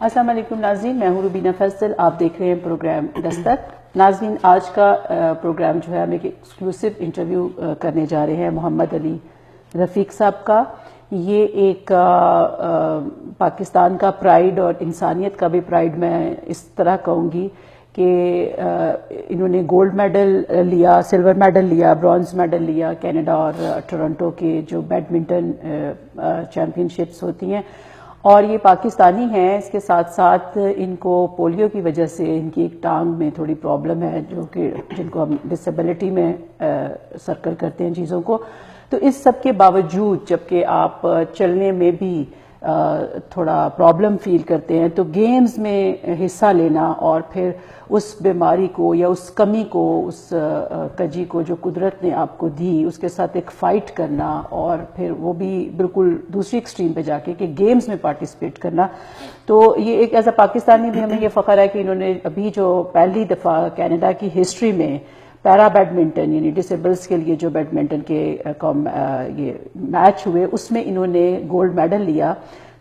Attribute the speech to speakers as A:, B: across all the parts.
A: السلام علیکم ناظرین، میں ہوں روبینہ فیصل، آپ دیکھ رہے ہیں پروگرام دستک۔ ناظرین، آج کا پروگرام جو ہے ہم ایک ایکسکلوسیو انٹرویو کرنے جا رہے ہیں محمد علی رفیق صاحب کا۔ یہ ایک پاکستان کا پرائیڈ اور انسانیت کا بھی پرائیڈ میں اس طرح کہوں گی کہ انہوں نے گولڈ میڈل لیا، سلور میڈل لیا، برونز میڈل لیا کینیڈا اور ٹورنٹو کے جو بیڈمنٹن چیمپئن شپس ہوتی ہیں، اور یہ پاکستانی ہیں۔ اس کے ساتھ ساتھ ان کو پولیو کی وجہ سے ان کی ایک ٹانگ میں تھوڑی پرابلم ہے، جو کہ جن کو ہم ڈسیبلٹی میں سرکل کرتے ہیں چیزوں کو۔ تو اس سب کے باوجود جبکہ آپ چلنے میں بھی تھوڑا پرابلم فیل کرتے ہیں، تو گیمز میں حصہ لینا اور پھر اس بیماری کو یا اس کمی کو، اس کجی کو جو قدرت نے آپ کو دی، اس کے ساتھ ایک فائٹ کرنا، اور پھر وہ بھی بالکل دوسری ایکسٹریم پہ جا کے کہ گیمز میں پارٹیسپیٹ کرنا، تو یہ ایک ایز اے پاکستانی بھی ہمیں یہ فخر ہے کہ انہوں نے ابھی جو پہلی دفعہ کینیڈا کی ہسٹری میں پیرا بیڈمنٹن یعنی ڈسیبلز کے لیے جو بیڈمنٹن کے یہ میچ ہوئے، اس میں انہوں نے گولڈ میڈل لیا۔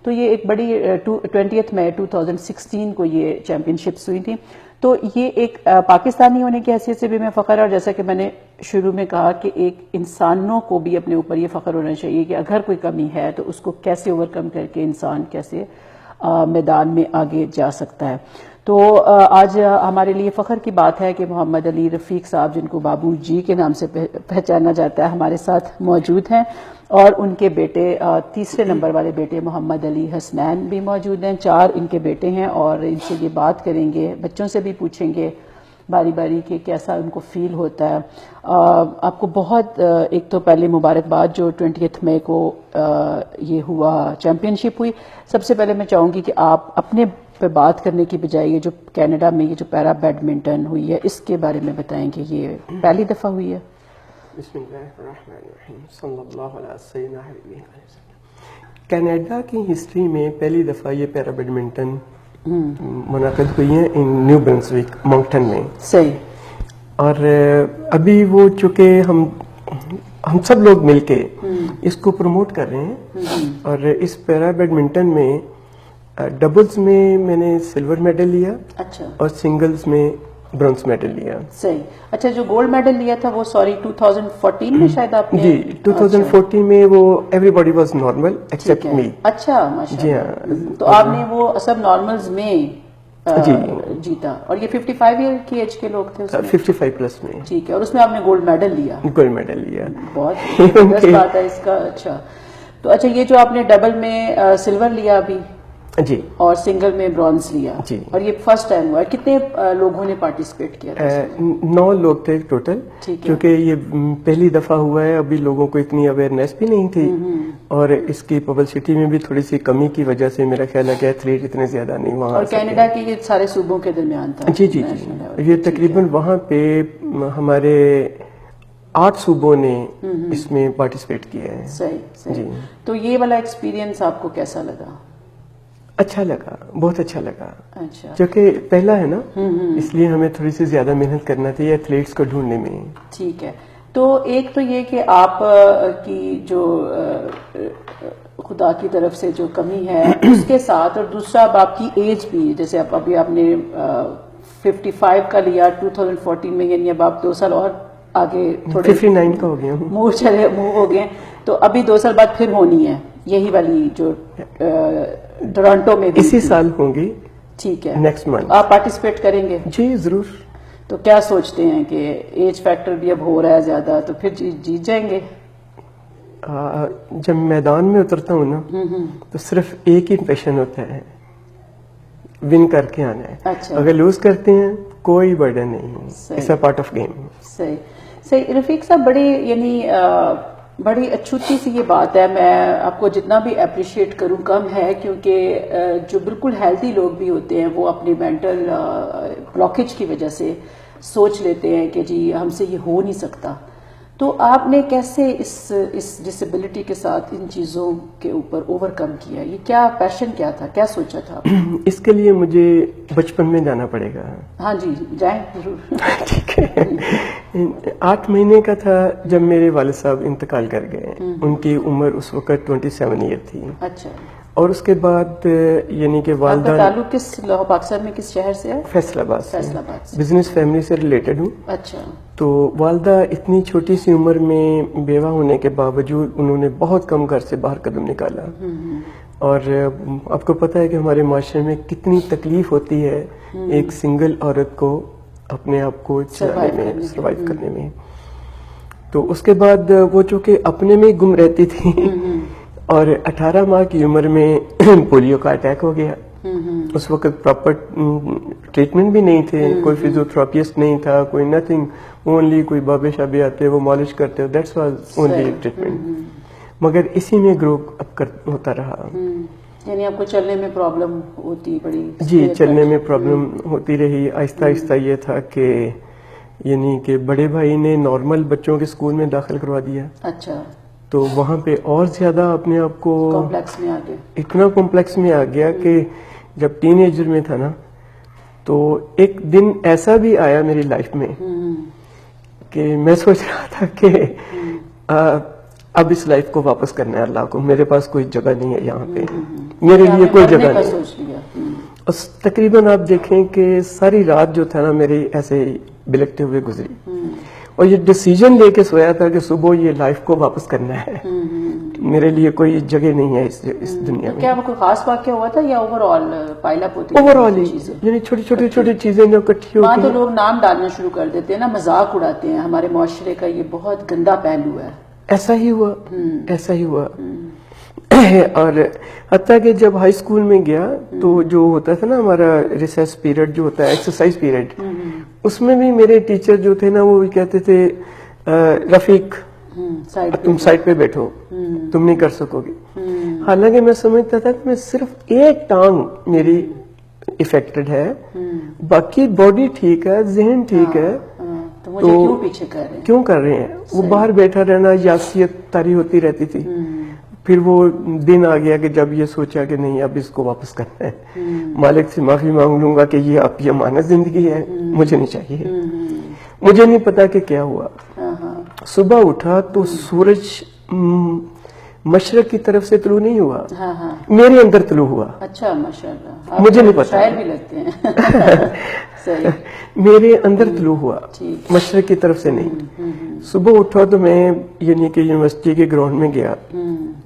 A: تو یہ ایک بڑی 20 مئی 2016 کو یہ چیمپئن شپس ہوئی تھی۔ تو یہ ایک پاکستانی ہونے کی حیثیت سے بھی میں فخر ہے، اور جیسا کہ میں نے شروع میں کہا کہ ایک انسانوں کو بھی اپنے اوپر یہ فخر ہونا چاہیے کہ اگر کوئی کمی ہے تو اس کو کیسے اوور کم کر کے انسان کیسے میدان میں آگے جا سکتا ہے۔ تو آج ہمارے لیے فخر کی بات ہے کہ محمد علی رفیق صاحب، جن کو بابو جی کے نام سے پہچانا جاتا ہے، ہمارے ساتھ موجود ہیں، اور ان کے بیٹے تیسرے نمبر والے بیٹے محمد علی حسنین بھی موجود ہیں۔ 4 ان کے بیٹے ہیں، اور ان سے یہ بات کریں گے، بچوں سے بھی پوچھیں گے باری باری کہ کیسا ان کو فیل ہوتا ہے۔ آپ کو بہت ایک تو پہلے مبارکباد جو 20 مئی کو یہ ہوا، چیمپئن شپ ہوئی۔ سب سے پہلے میں چاہوں گی کہ آپ اپنے پہ بات کرنے کی بجائے یہ جو کینیڈا میں یہ جو پیرا بیڈمنٹن ہوئی ہے، اس کے بارے میں بتائیں کہ یہ پہلی دفعہ ہوئی ہے۔
B: بسم اللہ الرحمن الرحیم، صلی اللہ علیہ سیدنا حبیبہ وسلم۔ کینیڈا کی ہسٹری میں پہلی دفعہ یہ پیرا بیڈمنٹن منعقد ہوئی ہے ان نیو برنسوک مونکٹن میں۔
A: صحیح۔
B: اور ابھی وہ چونکہ ہم سب لوگ مل کے اس کو پروموٹ کر رہے ہیں، اور اس پیرا بیڈمنٹن میں ڈبلز میں نے سلور میڈل لیا،
A: اچھا،
B: اور سنگلز میں برونز میڈل لیا۔
A: صحیح۔ اچھا، جو گولڈ میڈل لیا تھا وہ 2014 میں شاید آپ نے؟
B: جی 2014 میں وہ everybody was normal except me.
A: اچھا، ماشاء
B: جی
A: اللہ۔
B: ہاں،
A: تو آپ نے وہ سب نارملز میں جیتا، اور یہ 55 ایئر کی ایج کے لوگ تھے اس میں؟
B: 55 پلس میں،
A: ٹھیک ہے، اور اس میں آپ نے گولڈ میڈل لیا؟
B: گولڈ میڈل لیا۔
A: بہت دلچسپ بات ہے اس کا۔ اچھا، تو اچھا یہ جو آپ نے ڈبل میں سلور لیا ابھی،
B: جی،
A: اور سنگل میں برونز لیا،
B: جی،
A: اور یہ فرسٹ ٹائم ہوا ہے، کتنے لوگوں نے پارٹیسپیٹ کیا تھا؟
B: 9 لوگ تھے ٹوٹل، کیونکہ یہ پہلی دفعہ ہوا ہے، ابھی لوگوں کو اتنی اویئرنیس بھی نہیں تھی، اور اس کی پبلسٹی میں بھی تھوڑی سی کمی کی وجہ سے میرا خیال ہے کہ ایتھلیٹ اتنے زیادہ نہیں وہاں،
A: اور کینیڈا کے یہ سارے صوبوں کے درمیان تھا؟
B: جی جی جی، یہ تقریباً وہاں پہ ہمارے 8 صوبوں نے اس میں پارٹیسپیٹ کیا ہے۔
A: صحیح۔
B: جی،
A: تو یہ والا ایکسپیرینس آپ کو کیسا لگا؟
B: اچھا لگا، بہت اچھا لگا،
A: اچھا،
B: کیونکہ پہلا ہے نا، اس لیے ہمیں تھوڑی سی زیادہ محنت کرنا تھی ایتھلیٹس کو ڈھونڈنے میں۔
A: ٹھیک ہے۔ تو ایک تو یہ کہ آپ کی جو خدا کی طرف سے جو کمی ہے اس کے ساتھ، اور دوسرا اب آپ کی ایج بھی، جیسے ابھی آپ نے 55 کا لیا 2014 میں، یعنی اب آپ 2 سال اور آگے تھوڑے
B: 59 کا ہو گیا ہوں،
A: موو ہو گئے، تو ابھی 2 سال بعد پھر ہونی ہے یہی والی جو ٹورانٹو میں بھی
B: اسی سال ہوں گی۔
A: ٹھیک ہے،
B: نیکسٹ منتھ
A: آپ پارٹیسپیٹ کریں گے؟
B: جی ضرور۔
A: تو کیا سوچتے ہیں کہ ایج فیکٹر بھی اب ہو رہا ہے زیادہ، تو پھر جیت جائیں گے؟
B: جب میدان میں اترتا ہوں نا تو صرف ایک ہی پیشن ہوتا ہے، ون کر کے آنا ہے۔
A: اچھا،
B: اگر لوز کرتے ہیں کوئی برڈن نہیں، it's a part of game.
A: صحیح۔ رفیق صاحب، بڑی اچھوتی سی یہ بات ہے، میں آپ کو جتنا بھی اپریشیٹ کروں کم ہے، کیونکہ جو بالکل ہیلتھی لوگ بھی ہوتے ہیں وہ اپنی مینٹل بلاکیج کی وجہ سے سوچ لیتے ہیں کہ جی ہم سے یہ ہو نہیں سکتا۔ تو آپ نے کیسے اس ڈسیبلٹی کے ساتھ ان چیزوں کے اوپر اوور کم کیا؟ یہ کیا پیشن کیا تھا، کیا سوچا تھا؟
B: اس کے لیے مجھے بچپن میں جانا پڑے گا۔
A: ہاں جی، جائیں ضرور۔
B: ٹھیک ہے، 8 مہینے کا تھا جب میرے والد صاحب انتقال کر گئے، ان کی عمر اس وقت 27 ایئر تھی۔
A: اچھا،
B: اور اس کے بعد یعنی کہ
A: آپ کا
B: والدہ
A: تعلق کس لاہور پاکستان میں کس شہر سے ہے؟
B: فیصل آباد سے،
A: فیصل آباد سے.
B: بزنس فیملی سے ریلیٹڈ ہوں.
A: اچھا.
B: تو والدہ اتنی چھوٹی سی عمر میں بیوہ ہونے کے باوجود انہوں نے بہت کم گھر سے باہر قدم نکالا. اور آپ کو پتہ ہے کہ ہمارے معاشرے میں کتنی تکلیف ہوتی ہے ایک سنگل عورت کو اپنے آپ کو چلانے میں، سروائیو کرنے میں. تو اس کے بعد وہ چونکہ اپنے میں گم رہتی تھی اور 18 ماہ کی عمر میں پولیو کا اٹیک ہو گیا. اس وقت پراپر ٹریٹمنٹ بھی نہیں تھے، کوئی فزیوتھراپسٹ نہیں تھا، کوئی نتھنگ، اونلی کوئی بابے شابے آتے وہ مالش کرتے، دیٹس واز اونلی ٹریٹمنٹ. مگر اسی میں گرو اب ہوتا رہا.
A: یعنی آپ کو چلنے میں پرابلم ہوتی بڑی؟
B: جی، چلنے میں پرابلم ہوتی رہی. آہستہ آہستہ یہ تھا کہ یعنی کہ بڑے بھائی نے نارمل بچوں کے اسکول میں داخل کروا دیا.
A: اچھا.
B: تو وہاں پہ اور زیادہ اپنے آپ کو
A: کمپلیکس میں آ گئے.
B: اتنا کمپلیکس میں آ گیا کہ جب ٹین ایجر میں تھا نا، تو ایک دن ایسا بھی آیا میری لائف میں کہ میں سوچ رہا تھا کہ اب اس لائف کو واپس کرنا ہے اللہ کو، میرے پاس کوئی جگہ نہیں ہے یہاں پہ، میرے لیے کوئی جگہ نہیں.
A: سوچ لیا.
B: اور تقریباً آپ دیکھیں کہ ساری رات جو تھا نا میری ایسے بلکتے ہوئے گزری، اور یہ ڈیسیجن لے کے سویا تھا کہ صبح یہ لائف کو واپس کرنا ہے، میرے لیے کوئی جگہ نہیں ہے اس دنیا میں.
A: کیا کوئی خاص واقعہ ہوا تھا یا اوور آل پائل اپ ہوتی؟
B: اوور آل یعنی چھوٹی چھوٹی چیزیں جو اکٹھی
A: وہاں
B: ہوتی
A: تو
B: ہیں.
A: لوگ نام ڈالنا شروع کر دیتے ہیں نا، مذاق اڑاتے ہیں. ہمارے معاشرے کا یہ بہت گندا پہلو ہے.
B: ایسا ہی ہوا، ایسا ہی ہوا. اور حتیٰ کہ جب ہائی اسکول میں گیا تو جو ہوتا تھا نا ہمارا ریسیس پیریڈ جو ہوتا ہے، ایکسرسائز پیریڈ، اس میں بھی میرے ٹیچر جو تھے نا وہ کہتے تھے رفیق تم سائڈ پہ بیٹھو، تم نہیں کر سکو گے. حالانکہ میں سمجھتا تھا کہ میں صرف ایک ٹانگ میری افیکٹڈ ہے، باقی باڈی ٹھیک ہے، ذہن ٹھیک ہے،
A: تو مجھے کیوں پیچھے کر رہے ہیں؟
B: کیوں کر رہے ہیں؟ وہ باہر بیٹھا رہنا یاسیت تاری ہوتی رہتی تھی. پھر وہ دن آ گیا کہ جب یہ سوچا کہ نہیں اب اس کو واپس کرنا ہے، مالک سے معافی مانگ لوں گا کہ یہ اب یہ امانت زندگی ہے، مجھے نہیں چاہیے. مجھے نہیں پتا کہ کیا ہوا. صبح اٹھا تو سورج مشرق کی طرف سے طلوع نہیں ہوا، میرے اندر طلوع ہوا.
A: اچھا، ماشاءاللہ،
B: مجھے نہیں پتا،
A: شاعر بھی لگتے ہیں. صحیح.
B: میرے اندر طلوع ہوا، مشرق کی طرف سے نہیں. صبح اٹھا تو میں یعنی کہ یونیورسٹی کے گراؤنڈ میں گیا،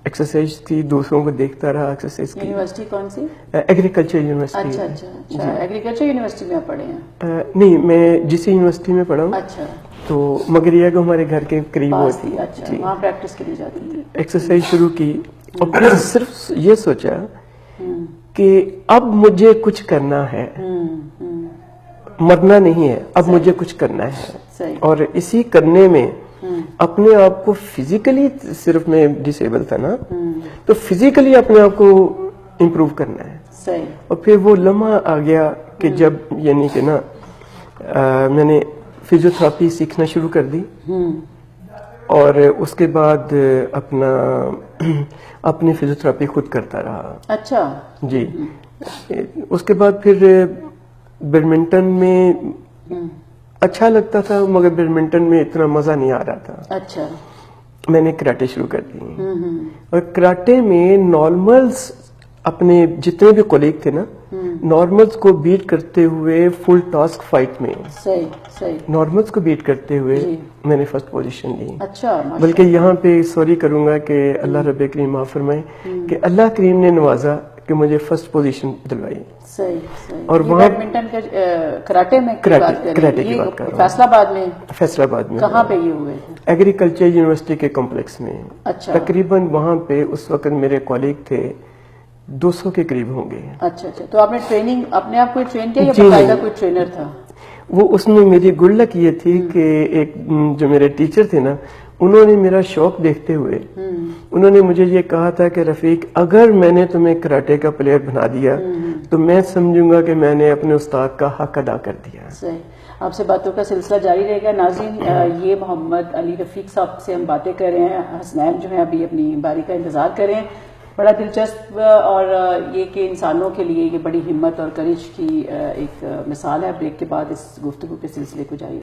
B: ایکسرسائز تھی، دوسروں کو دیکھتا رہا ایکسرسائز کی.
A: یونیورسٹی کون سی؟
B: Agriculture university.
A: اچھا اچھا اچھا. ایگریکلچر یونیورسٹی میں پڑھے ہیں؟
B: نہیں، میں جس یونیورسٹی میں پڑھا ہوں.
A: اچھا.
B: تو مگر یہ کہ ہمارے گھر کے قریب وہ تھی.
A: اچھا، وہاں پریکٹس کے لیے جاتی تھی.
B: ایکسرسائز شروع کی اور پھر صرف یہ سوچا کہ اب مجھے کچھ کرنا ہے، مرنا نہیں ہے، اب مجھے کچھ کرنا ہے. اور اسی کرنے میں اپنے آپ کو فزیکلی، صرف میں ڈسیبل تھا نا، تو فزیکلی اپنے آپ کو امپروو کرنا ہے. اور پھر وہ لمحہ آ گیا کہ جب یعنی کہ نا میں نے فزیوتھراپی سیکھنا شروع کر دی، اور اس کے بعد اپنی فزیوتھراپی خود کرتا رہا.
A: اچھا
B: جی. اس کے بعد پھر بیڈمنٹن میں اچھا لگتا تھا مگر بیڈمنٹن میں اتنا مزہ نہیں آ رہا تھا.
A: اچھا.
B: میں نے کراٹے شروع کر دی. اور کراٹے میں نارملز اپنے جتنے بھی کولیگ تھے نا، نارملز کو بیٹ کرتے ہوئے فل ٹاسک فائٹ میں نارملز کو بیٹ کرتے ہوئے میں نے فرسٹ پوزیشن لی.
A: اچھا.
B: بلکہ یہاں پہ سوری کروں گا کہ اللہ رب کریم معاف فرمائے کہ اللہ کریم نے نوازا کہ مجھے فرسٹ پوزیشن دلوائی.
A: اور وہاں بیڈمنٹن کے کراٹے میں
B: کراٹے کی بات کر رہا ہوں. فیصل آباد میں.
A: کہاں پہ یہ ہوئے؟
B: ایگریکلچر یونیورسٹی کے کمپلیکس میں. تقریباً وہاں پہ اس وقت میرے کولیگ تھے 200 کے قریب ہوں گے.
A: اچھا اچھا. تو آپ نے ٹریننگ اپنے آپ کو ٹرین کیا یا باقاعدہ کوئی ٹرینر تھا؟
B: وہ اس میں میری گڈ لک یہ تھی کہ ایک جو میرے ٹیچر تھے نا، انہوں نے میرا شوق دیکھتے ہوئے انہوں نے مجھے یہ کہا تھا کہ رفیق، اگر میں نے تمہیں کراٹے کا پلیئر بنا دیا تو میں سمجھوں گا کہ میں نے اپنے استاد کا حق ادا کر دیا.
A: صحیح. آپ سے باتوں کا سلسلہ جاری رہے گا. ناظرین، یہ محمد علی رفیق صاحب سے ہم باتیں کر رہے ہیں. حسنین جو ہیں ابھی اپنی باری کا انتظار کریں. بڑا دلچسپ، اور یہ کہ انسانوں کے لیے یہ بڑی ہمت اور کریج کی ایک مثال ہے. بریک کے بعد اس گفتگو کے سلسلے کو جاری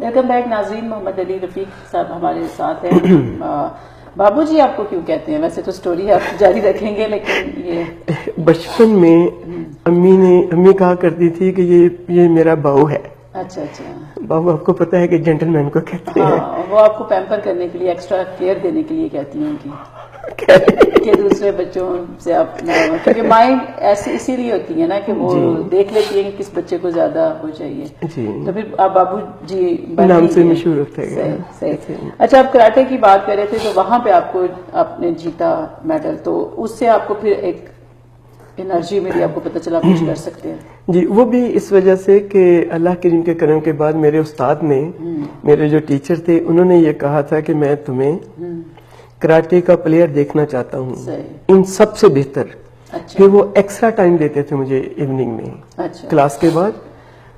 A: ویلکم بیک ناظرین. محمد علی رفیق صاحب ہمارے ساتھ ہیں. بابو جی آپ کو کیوں کہتے ہیں؟ ویسے تو سٹوری آپ جاری رکھیں گے لیکن یہ
B: بچپن میں امی کہا کرتی تھی کہ یہ میرا باؤ ہے.
A: اچھا اچھا.
B: باؤ آپ کو پتا ہے کہ جینٹل مین کو کہتے ہیں.
A: ہاں وہ آپ کو پیمپر کرنے کے لیے ایکسٹرا کیئر دینے کے لیے کہتی ہیں کہ دوسرے بچوں سے آپ کیونکہ مائنڈ ایسی اسی لیے ہوتی ہے نا کہ وہ دیکھ لیتی ہے کہ کس بچے کو زیادہ ہو چاہیے. تو پھر آپ بابو جی
B: نام سے مشہور ہوتے ہیں.
A: صحیح. اچھا آپ کراٹے کی بات کر رہے تھے تو وہاں پہ آپ نے جیتا میڈل, تو اس سے آپ کو پھر ایک انرجی ملی, آپ کو پتہ چلا کچھ کر سکتے ہیں.
B: جی وہ بھی اس وجہ سے کہ اللہ کریم کے کرم کے بعد میرے استاد نے, میرے جو ٹیچر تھے, انہوں نے یہ کہا تھا کہ میں تمہیں کراٹے کا پلیئر دیکھنا چاہتا ہوں ان سب سے بہتر. کہ وہ ایکسٹرا ٹائم دیتے تھے مجھے ایوننگ میں کلاس کے بعد.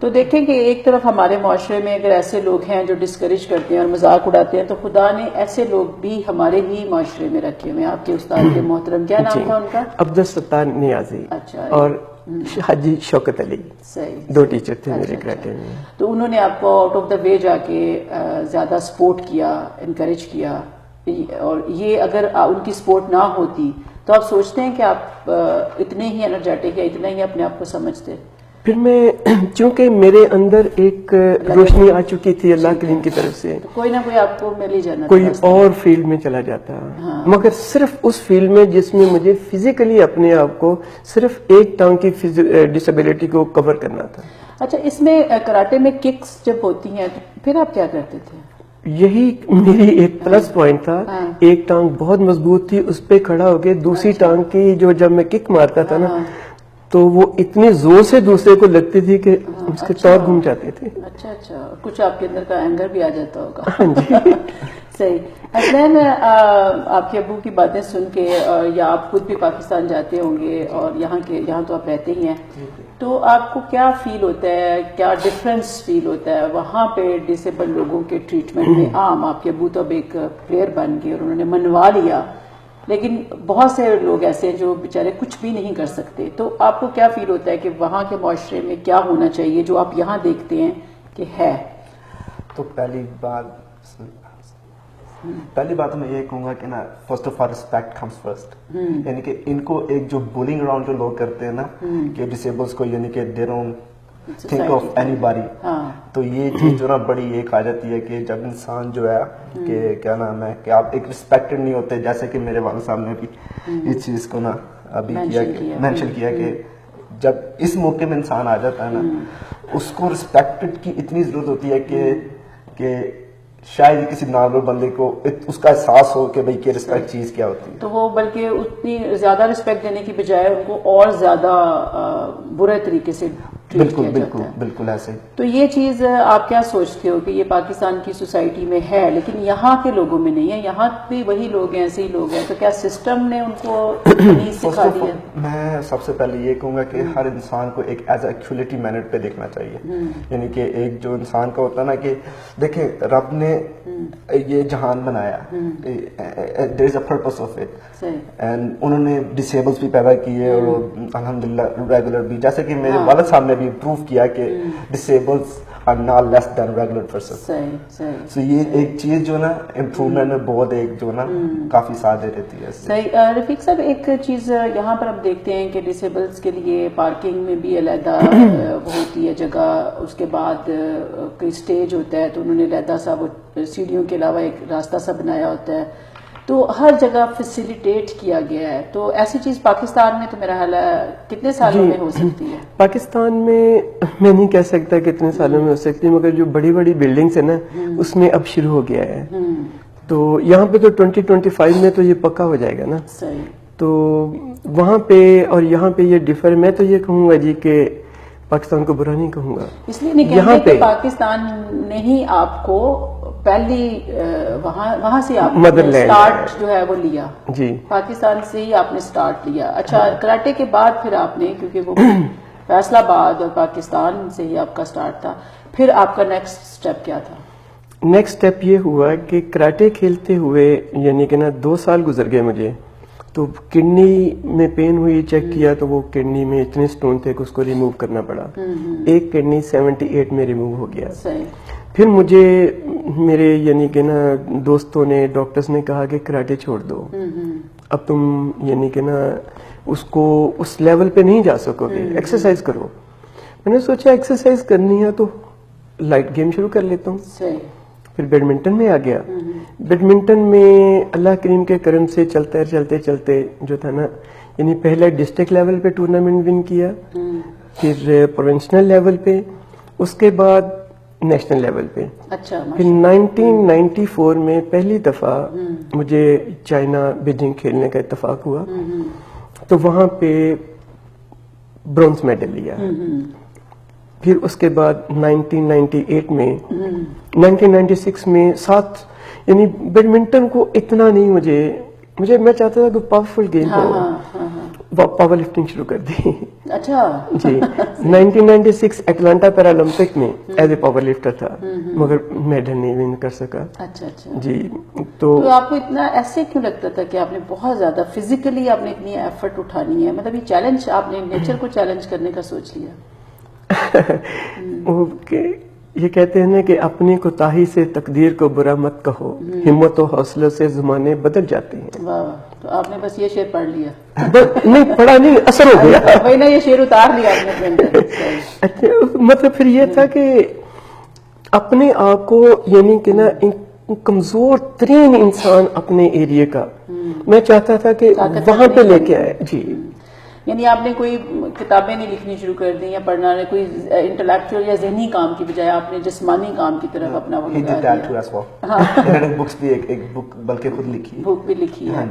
A: تو دیکھیں کہ ایک طرف ہمارے معاشرے میں اگر ایسے لوگ ہیں جو ڈسکریج کرتے ہیں اور مذاق اڑاتے ہیں, تو خدا نے ایسے لوگ بھی ہمارے ہی معاشرے میں رکھے ہوئے ہیں. آپ کے استاد کے محترم کیا نام تھا ان کا؟
B: عبدالستار نیازی اور حاجی شوکت علی. دو ٹیچر تھے میرے کراٹے میں.
A: تو انہوں نے آپ کو آؤٹ آف دا وے جا کے زیادہ سپورٹ کیا, انکریج کیا, اور یہ اگر ان کی سپورٹ نہ ہوتی تو آپ سوچتے ہیں کہ آپ اتنے ہی انرجیٹک یا اتنا ہی اپنے آپ کو سمجھتے؟
B: پھر میں چونکہ میرے اندر ایک روشنی آ چکی تھی اللہ کریم کی طرف سے,
A: کوئی نہ کوئی آپ کو مل ہی جانا,
B: کوئی اور فیلڈ میں چلا جاتا. مگر صرف اس فیلڈ میں جس میں مجھے فزیکلی اپنے آپ کو صرف ایک ٹانگ کی ڈسیبلٹی کو کور کرنا تھا.
A: اچھا, اس میں کراٹے میں ککس جب ہوتی ہیں پھر آپ کیا کرتے تھے؟
B: یہی میری ایک پلس پوائنٹ تھا. ایک ٹانگ بہت مضبوط تھی, اس پہ کھڑا ہو کے دوسری ٹانگ کی جو جب میں کک مارتا تھا نا, تو وہ اتنے زور سے دوسرے کو لگتی تھی کہ اس کے طور گھوم جاتے تھے.
A: اچھا, کچھ آپ کے اندر کا اینگر بھی آ جاتا ہوگا.
B: ہاں جی.
A: صحیح. حسنین, آپ کے ابو کی باتیں سن کے, یا آپ خود بھی پاکستان جاتے ہوں گے اور یہاں تو آپ رہتے ہی ہیں, تو آپ کو کیا فیل ہوتا ہے, کیا ڈفرینس فیل ہوتا ہے وہاں پہ ڈسیبل لوگوں کے ٹریٹمنٹ میں؟ عام آپ کے ابو تو اب ایک پلیئر بن گئے اور انہوں نے منوا لیا, لیکن بہت سے لوگ ایسے ہیں جو بیچارے کچھ بھی نہیں کر سکتے. تو آپ کو کیا فیل ہوتا ہے کہ وہاں کے معاشرے میں کیا ہونا چاہیے جو آپ یہاں دیکھتے ہیں کہ ہے؟
C: تو پہلی بات میں یہ کہوں گا کہ نا, first of all respect comes first. یعنی کہ ان کو ایک جو بولنگ اراؤنڈ جو لوگ کرتے ہیں نا کہ ڈسیبلز کو, یعنی کہ they don't think of any body, تو یہ چیز جو نا بڑی ایک آ جاتی ہے کہ جب انسان جو ہے کہ کیا نام ہے کہ آپ ایک ریسپیکٹڈ نہیں ہوتے, جیسے کہ میرے والد صاحب نے بھی اس چیز کو نا ابھی مینشن کیا کہ جب اس موقع میں انسان آ جاتا ہے نا, اس کو ریسپیکٹڈ کی اتنی ضرورت ہوتی ہے کہ شاید کسی نارمل بندے کو اس کا احساس ہو کہ بھئی کہ رسپیکٹ چیز کیا ہوتی ہے.
A: تو وہ بلکہ اتنی زیادہ رسپیکٹ دینے کی بجائے ان کو اور زیادہ برے طریقے سے
C: بالکل ایسے.
A: تو یہ چیز آپ کیا سوچتے ہو کہ یہ پاکستان کی سوسائٹی میں ہے لیکن یہاں کے لوگوں میں نہیں ہے؟ یہاں بھی وہی لوگ ہیں, ایسے ہی لوگ ہیں, تو کیا سسٹم نے ان کو نہیں سکھا دیا؟
C: میں سب سے پہلے یہ کہوں گا کہ ہر انسان کو ایک ایز اے ایکچولیٹی مینر پہ دیکھنا چاہیے. یعنی کہ ایک جو انسان کا ہوتا ہے نا کہ دیکھیں رب نے یہ جہان بنایا, there is a purpose of it, and انہوں نے ڈسیبلز بھی پیدا کیے اور الحمدللہ ریگولر بھی, جیسے کہ میرے والد صاحب نے بھی پروف کیا کہ ڈسیبلز are not less than regular person. So یہ ایک چیز جو نا امپروومنٹ میں بہت ایک جو نا کافی ساتھ دے دیتی ہے.
A: صحیح. رفیق صاحب, ایک چیز یہاں پر ہم دیکھتے ہیں کہ ڈسیبلز کے لیے پارکنگ میں بھی علیحدہ ہوتی ہے جگہ, اس کے بعد کوئی اسٹیج ہوتا ہے تو انہوں نے علیحدہ سا وہ سیڑھیوں کے علاوہ ایک راستہ سا بنایا ہوتا ہے, تو ہر جگہ فیسیلیٹیٹ کیا گیا ہے. تو ایسی چیز پاکستان میں تو میرا خیال ہے کتنے سالوں میں ہو سکتی ہے؟
B: پاکستان میں میں نہیں کہہ سکتا کتنے سالوں میں ہو سکتی, مگر جو بڑی بڑی بلڈنگز ہیں نا اس میں اب شروع ہو گیا ہے. تو یہاں پہ تو 2025 میں تو یہ پکا ہو جائے گا نا.
A: صحیح.
B: تو وہاں پہ اور یہاں پہ یہ ڈفر, میں تو یہ کہوں گا جی کہ پاکستان کو برا نہیں کہوں گا,
A: اس لیے نہیں کہیں گے کہ پاکستان نے ہی آپ کو پہلی وہاں سے آپ نے سٹارٹ جو ہے وہ لیا.
B: جی,
A: پاکستان سے ہی آپ نے سٹارٹ لیا. اچھا, کراٹے کے بعد پھر آپ نے, کیونکہ وہ فیصل آباد اور پاکستان سے ہی آپ کا سٹارٹ تھا, پھر آپ کا نیکسٹ سٹیپ کیا تھا؟
B: نیکسٹ سٹیپ یہ ہوا کہ کراٹے کھیلتے ہوئے یعنی کہ نا 2 سال گزر گئے مجھے, تو کڈنی میں پین ہوئی, چیک کیا تو وہ کڈنی میں اتنے سٹون تھے کہ اس کو ریموو کرنا پڑا. ایک کڈنی 78 میں ریموو ہو گیا. پھر مجھے میرے یعنی کہ نا دوستوں نے ڈاکٹرز نے کہا کہ کراٹے چھوڑ دو, اب تم یعنی کہ نا اس کو اس لیول پہ نہیں جا سکو گے, ایکسرسائز کرو. میں نے سوچا ایکسرسائز کرنی ہے تو لائٹ گیم شروع کر لیتا ہوں. پھر بیڈمنٹن میں آ گیا. بیڈمنٹن میں اللہ کریم کے کرم سے چلتے چلتے چلتے جو تھا نا یعنی پہلے ڈسٹرکٹ لیول پہ ٹورنامنٹ ون کیا, پھر پروونشنل لیول پہ, اس کے بعد نیشنل لیول پہ. پھر 1994 میں پہلی دفعہ مجھے چائنا بیجنگ کھیلنے کا اتفاق ہوا, تو وہاں پہ برونز میڈل لیا. پھر اس کے بعد 1998 میں 1996 میں ساتھ یعنی بیڈمنٹن کو اتنا نہیں مجھے میں چاہتا تھا کہ پاورفل گیم ہو, پاور لفٹنگ شروع کر دی.
A: اچھا
B: جی 1996 اٹلانٹا پیرالمپک میں ایز اے پاور لفٹر تھا, مگر میڈل نہیں ون کر سکا.
A: اچھا
B: جی
A: تو آپ کو اتنا ایسے کیوں لگتا تھا کہ آپ نے بہت زیادہ فزیکلی آپ نے اتنی ایفرٹ اٹھانی ہے, مطلب یہ چیلنج آپ نے نیچر کو چیلنج کرنے کا سوچ لیا؟
B: یہ کہتے ہیں نا کہ اپنی کوتاہی سے تقدیر کو برا مت کہو, ہمت و حوصلے سے زمانے بدل جاتے ہیں.
A: واہ, تو آپ نے بس یہ شعر پڑھ لیا؟
B: نہیں پڑھا نہیں, اثر ہو گیا.
A: وہی نا, یہ شعر اتار لیا آپ نے.
B: اچھا مطلب پھر یہ تھا کہ اپنے آپ کو یعنی کہ نا کمزور ترین انسان اپنے ایریے کا میں چاہتا تھا کہ وہاں پہ لے کے آئے. جی
A: یعنی آپ نے کوئی کتابیں نہیں لکھنی شروع کر دی یا پڑھنا نہیں, کوئی انٹلیکچوئل یا ذہنی کام کی بجائے آپ نے جسمانی کام کی طرف اپنا وہ لگا دیا.
C: بکس بھی ایک بک بلکہ خود لکھی,
A: بک بھی لکھی ہے.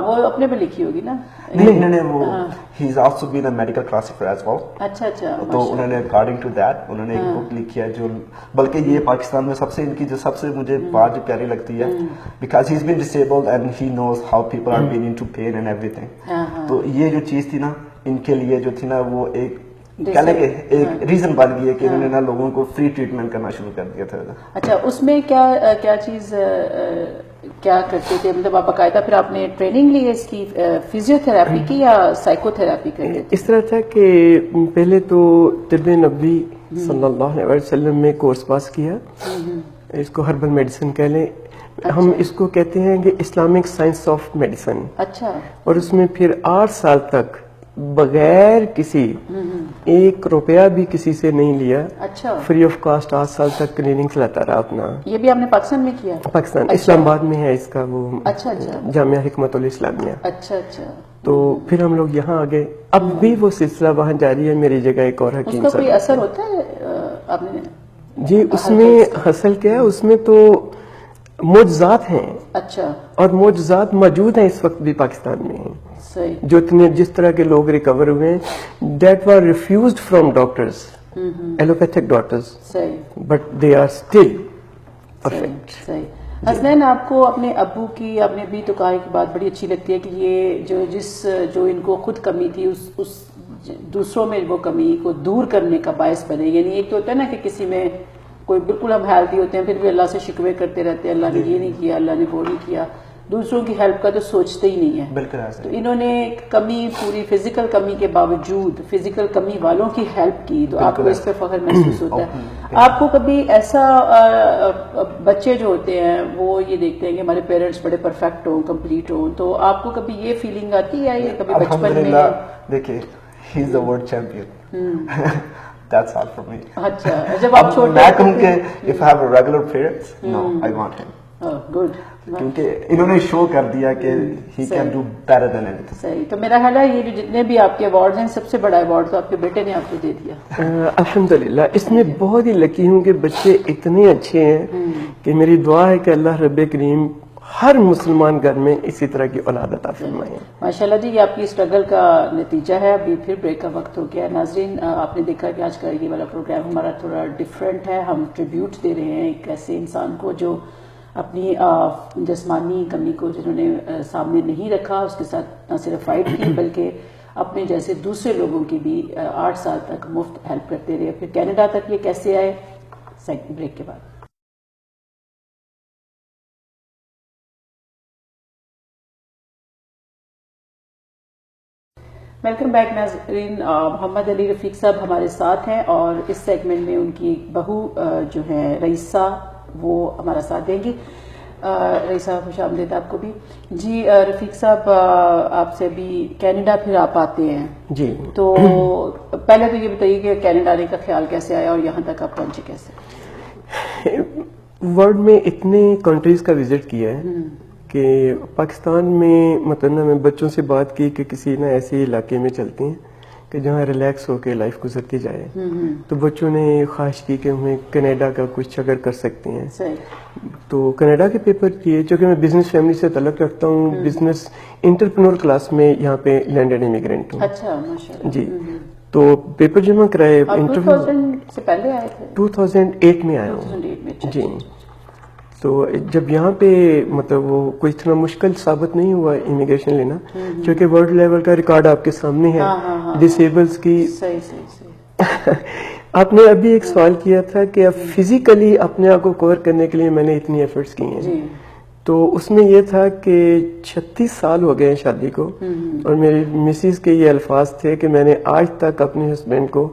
A: وہ اپنے پہ لکھی ہوگی نا؟
C: نہیں, انہوں نے وہ he is also been a medical classifier as well.
A: اچھا اچھا.
C: تو انہوں نے اکارڈنگ ٹو دیٹ انہوں نے ایک بک لکھی ہے جو بلکہ یہ پاکستان میں سب سے ان کی جو سب سے مجھے بات جو پیاری لگتی ہے, because he is been disabled and he knows how people are been into pain and ایوری تھنگ. تو یہ جو چیز تھی نا ان کے لیے جو تھی نا وہ ایک کہہ لیں کہ ایک ریزن بن گئی ہے کہ انہوں نے نا لوگوں کو فری ٹریٹمنٹ کرنا شروع کر دیا تھا.
A: اچھا, اس میں کیا چیز کیا کرتے تھے, مطلب آپ باقاعدہ پھر آپ نے ٹریننگ لی ہے اس کی, فزیو تھراپی کی یا سائیکو تھراپی کرتے تھے؟
B: اس طرح تھا کہ پہلے تو طب نبوی صلی اللہ علیہ وسلم میں کورس پاس کیا, اس کو ہربل میڈیسن کہہ لیں, ہم اس کو کہتے ہیں کہ اسلامک سائنس آف میڈیسن. اچھا. اور اس میں پھر 8 سال تک بغیر کسی 1 روپیہ بھی کسی سے نہیں لیا, فری آف کاسٹ 8 سال تک کلینک چلاتا رہا اپنا.
A: یہ بھی آپ نے پاکستان میں کیا؟
B: پاکستان, اسلام آباد میں ہے اس کا وہ جامعہ حکمت الاسلامیہ.
A: اچھا اچھا.
B: تو پھر ہم لوگ یہاں آ گئے, اب بھی وہ سلسلہ وہاں جاری ہے. میری جگہ ایک اور حکیم
A: صاحب. اس کا کوئی اثر ہوتا ہے آپ نے؟
B: جی اس میں حاصل کیا ہے, اس میں تو معجزات ہیں. اچھا. اور معجزات موجود ہیں اس وقت بھی پاکستان میں ہیں. جو جس طرح کے لوگ ریکور ہوئے ہیں, that were refused from doctors, allopathic doctors, but they are still perfect.
A: Hasnain, آپ کو اپنے ابو کی, آپ نے بھی تو کہا ایک بات بڑی اچھی لگتی ہے کہ یہ جو ان کو خود کمی تھی اس دوسروں میں وہ کمی کو دور کرنے کا باعث بنے. یعنی ایک تو ہوتا ہے نا کہ کسی میں کوئی بالکل ہم ہیلتھی ہوتے ہیں پھر بھی اللہ سے شکوے کرتے رہتے ہیں, اللہ نے یہ نہیں کیا, اللہ نے وہ نہیں کیا, دوسروں کی ہیلپ کا تو سوچتے ہی نہیں ہے.
C: بالکل.
A: تو انہوں نے کمی, پوری فزیکل کمی کے باوجود فزیکل کمی والوں کی ہیلپ کی, تو آپ کو اس پہ فخر محسوس ہوتا ہے. آپ کو کبھی ایسا, بچے جو ہوتے ہیں وہ یہ دیکھتے ہیں کہ ہمارے پیرنٹس بڑے پرفیکٹ ہوں, کمپلیٹ ہوں, تو آپ کو کبھی یہ فیلنگ آتی ہے کبھی بچپن میں؟
C: دیکھیے, he is the world champion, that's all for me.
A: اچھا, جب آپ چھوٹے
C: میں کہوں کہ if I have a regular parents, no, I want him.
A: Good.
C: کیونکہ انہوں نے شو کر دیا کہ he can do better than anything.
A: صحیح. تو میرا خیال ہے یہ جو جتنے بھی آپ کے ایوارڈز ہیں, سب سے بڑا ایوارڈ تو آپ کے بیٹے نے آپ کو دے دیا.
B: الحمدللہ, اس میں بہت ہی لکی ہوں کہ بچے اتنے اچھے ہیں کہ میری دعا ہے کہ اللہ رب کریم ہر مسلمان گھر میں اسی طرح کی اولاد عطا فرمائے.
A: ماشاءاللہ جی, یہ آپ کی اسٹرگل کا نتیجہ ہے. ابھی پھر بریک کا وقت ہو گیا. ناظرین, آپ نے دیکھا کہ آج کا یہ والا پروگرام ہمارا تھوڑا ڈفرینٹ ہے. ہم ٹریبیوٹ دے رہے ہیں ایک ایسے انسان کو جو اپنی جسمانی کمی کو جنہوں نے سامنے نہیں رکھا, اس کے ساتھ نہ صرف فائٹ کی بلکہ اپنے جیسے دوسرے لوگوں کی بھی 8 سال تک مفت ہیلپ کرتے رہے. پھر کینیڈا تک یہ کیسے آئے, بریک کے بعد. ویلکم بیک ناظرین. محمد علی رفیق صاحب ہمارے ساتھ ہیں اور اس سیگمنٹ میں ان کی بہو جو ہے رئیسہ وہ ہمارا ساتھ دیں گی. رئیسہ خوش آمدید آپ کو بھی. جی رفیق صاحب آپ سے ابھی کینیڈا پھر آپ آتے ہیں
B: جی,
A: تو پہلے تو یہ بتائیے کہ کینیڈا آنے کا خیال کیسے آیا اور یہاں تک آپ پہنچے کیسے؟
B: ورلڈ میں اتنے کنٹریز کا وزٹ کیا ہے کہ پاکستان میں مطلب میں بچوں سے بات کی کہ کسی نہ ایسے علاقے میں چلتے ہیں کہ جہاں ریلیکس ہو کے لائف گزرتی جائے, تو بچوں نے خواہش کی کہ ہمیں کینیڈا کا کچھ اگر کر سکتے ہیں. تو کینیڈا کے پیپر کیے, چونکہ میں بزنس فیملی سے تعلق رکھتا ہوں, بزنس انٹرپرینور کلاس میں یہاں پہ لینڈڈ امیگرینٹ ہوں.
A: اچھا ماشاءاللہ.
B: جی, تو پیپر جمع کرائے.
A: 2000 سے پہلے آئے تھے؟
B: 2008 میں آیا ہوں.
A: 2008 میں.
B: جی, تو جب یہاں پہ مطلب وہ کوئی اتنا مشکل ثابت نہیں ہوا امیگریشن لینا, کیونکہ ورلڈ لیول کا ریکارڈ آپ کے سامنے ہے ڈسیبلز کی.
A: صحیح.
B: آپ نے ابھی ایک سوال کیا تھا کہ اب فزیکلی اپنے آپ کو کور کرنے کے لیے میں نے اتنی ایفرٹس کی ہیں, تو اس میں یہ تھا کہ 36 سال ہو گئے ہیں شادی کو, اور میری مسز کے یہ الفاظ تھے کہ میں نے آج تک اپنے ہسبینڈ کو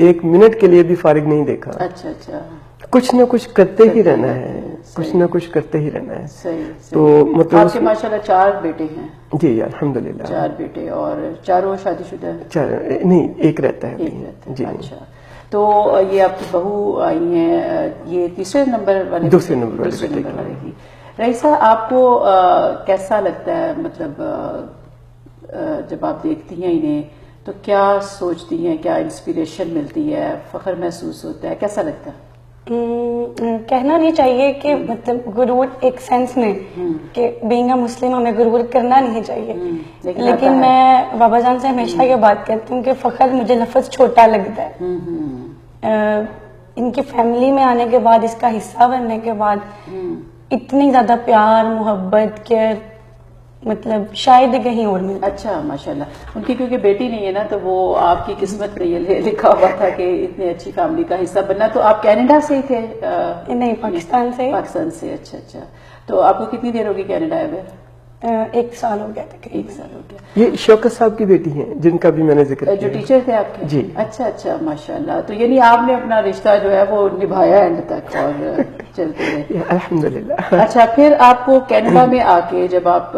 B: 1 منٹ کے لیے بھی فارغ نہیں دیکھا.
A: اچھا.
B: کچھ نہ کچھ کرتے ہی رہنا ہے, کچھ نہ کچھ کرتے ہی رہنا ہے.
A: صحیح.
B: تو مطلب
A: آپ کے ماشاءاللہ 4 بیٹے ہیں؟
B: جی الحمدللہ.
A: 4 بیٹے, اور چاروں شادی شدہ ہیں؟
B: نہیں, ایک رہتا ہے.
A: جی. اچھا, تو یہ آپ کی بہو آئی ہیں, یہ تیسرے نمبر والے؟
B: دوسرے نمبر والے
A: کی. رئیسہ آپ کو کیسا لگتا ہے, مطلب جب آپ دیکھتی ہیں انہیں تو کیا سوچتی ہیں, کیا انسپریشن ملتی ہے, فخر محسوس ہوتا ہے, کیسا لگتا ہے؟
D: کہنا نہیں چاہیے کہ مطلب غرور ایک سینس میں کہ بینگ اے مسلم ہمیں غرور کرنا نہیں چاہیے, لیکن میں بابا جان سے ہمیشہ یہ بات کرتی ہوں کہ فخر مجھے لفظ چھوٹا لگتا ہے. ان کی فیملی میں آنے کے بعد, اس کا حصہ بننے کے بعد اتنی زیادہ پیار محبت کیئر مطلب شاید کہیں اور ملتا.
A: اچھا ماشاءاللہ. ان کی کیونکہ بیٹی نہیں ہے نا, تو وہ آپ کی قسمت میں یہ لکھا ہوا تھا کہ اتنی اچھی فیملی کا حصہ بننا. تو آپ کینیڈا سے ہی تھے؟
D: نہیں, پاکستان سے.
A: پاکستان سے. اچھا. تو آپ کو کتنی دیر ہوگی کینیڈا آئے ہوئے؟
D: 1 سال ہو گیا تھا.
A: 1 سال ہو گیا.
B: یہ شوکت صاحب کی بیٹی ہیں جن کا بھی میں نے ذکر کیا,
A: جو ٹیچر تھے آپ کے؟
B: جی.
A: اچھا ماشاءاللہ. تو یعنی آپ نے اپنا رشتہ جو ہے وہ نبھایا اینڈ تک اور چلتے رہے.
B: الحمدللہ.
A: اچھا, پھر آپ کو کینیڈا میں آ کے جب آپ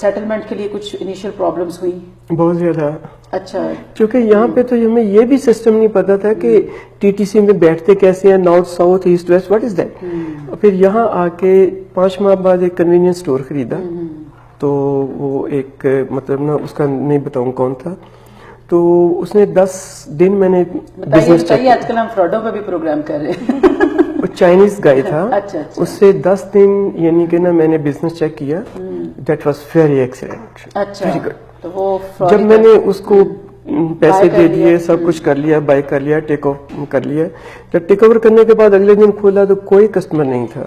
A: سیٹلمنٹ کے لیے کچھ انیشیل پرابلمس ہوئی؟
B: بہت زیادہ.
A: اچھا,
B: کیونکہ یہاں پہ تو ہمیں یہ بھی سسٹم نہیں پتا تھا کہ ٹی ٹی سی میں بیٹھتے کیسے ہیں, north south east west, what is that. پھر یہاں آ کے 5 ماہ بعد ایک کنوینئنس اسٹور خریدا, تو وہ ایک مطلب نا اس کا نہیں بتاؤں کون تھا, تو اس نے 10 دن میں نے بزنس چیک.
A: آج کل ہم فراڈوں پہ بھی پروگرام کر رہے ہیں.
B: وہ چائنیز گائے تھا.
A: اچھا.
B: اس سے 10 دن یعنی کہ نا میں نے بزنس چیک کیا. That was very excellent.
A: اچھا, تو وہ
B: جب میں نے اس کو پیسے دے دیے, سب کچھ کر لیا, بائی کر لیا, ٹیک اوور کر لیا, جب ٹیک اوور کرنے کے بعد اگلے دن کھولا تو کوئی کسٹمر نہیں تھا.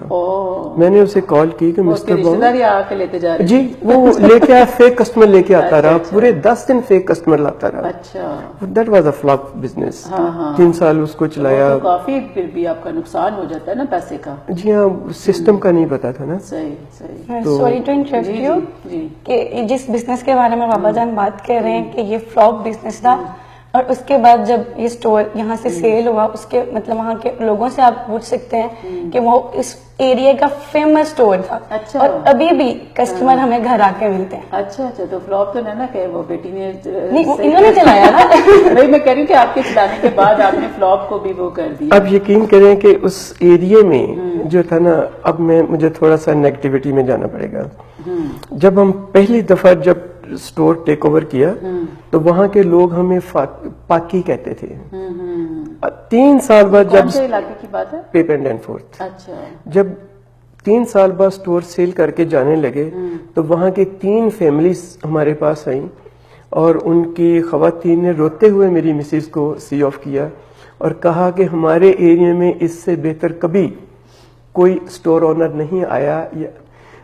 B: میں نے اسے کال کی کہ مسٹر بابو جی, وہ لے کے آیا, فیک کسٹمر لے کے آتا رہا, پورے 10 دن فیک کسٹمر لاتا رہا.
A: اچھا,
B: that was a flop business. 3 سال اس کو چلایا.
A: کافی پھر بھی آپ کا نقصان ہو جاتا ہے نا پیسے کا.
B: جی ہاں, سسٹم کا نہیں پتا تھا نا.
A: صحیح.
D: سوری ٹو انٹرپٹ یو کہ جس بزنس کے بارے میں بابا جان بات کر رہے ہیں کہ یہ فلاپ بزنس تھا, اور اس کے بعد جب یہ سٹور یہاں سے سیل ہوا, اس کے مطلب وہاں کے لوگوں سے آپ پوچھ سکتے ہیں کہ وہ اس ایریا کا فیمس سٹور تھا.
A: اچھا,
D: اور ابھی بھی کسٹمر ہمیں گھر آ کے ملتے ہیں.
A: اچھا, تو فلاپ تو نہیں نا کہ وہ بیٹی نے
D: نہیں, انہوں نے چلایا نا.
A: وہی میں کہہ رہی ہوں کہ آپ کے چلانے کے بعد آپ نے فلاپ کو بھی وہ کر دیا.
B: اب یقین کریں کہ اس ایریے میں جو تھا نا, اب مجھے تھوڑا سا نیگیٹیوٹی میں جانا پڑے گا. جب ہم پہلی دفعہ جب سٹور ٹیک اوور کیا تو وہاں کے لوگ ہمیں پاکی کہتے تھے. 3 سال بعد جب
A: علاقے کی بات ہے,
B: پیپ اینڈ فورتھ,
A: اچھا,
B: جب 3 سال بعد سٹور سیل کر کے جانے لگے تو وہاں کی 3 فیملیز ہمارے پاس آئیں, اور ان کی خواتین نے روتے ہوئے میری مسز کو سی آف کیا اور کہا کہ ہمارے ایریا میں اس سے بہتر کبھی کوئی سٹور اونر نہیں آیا.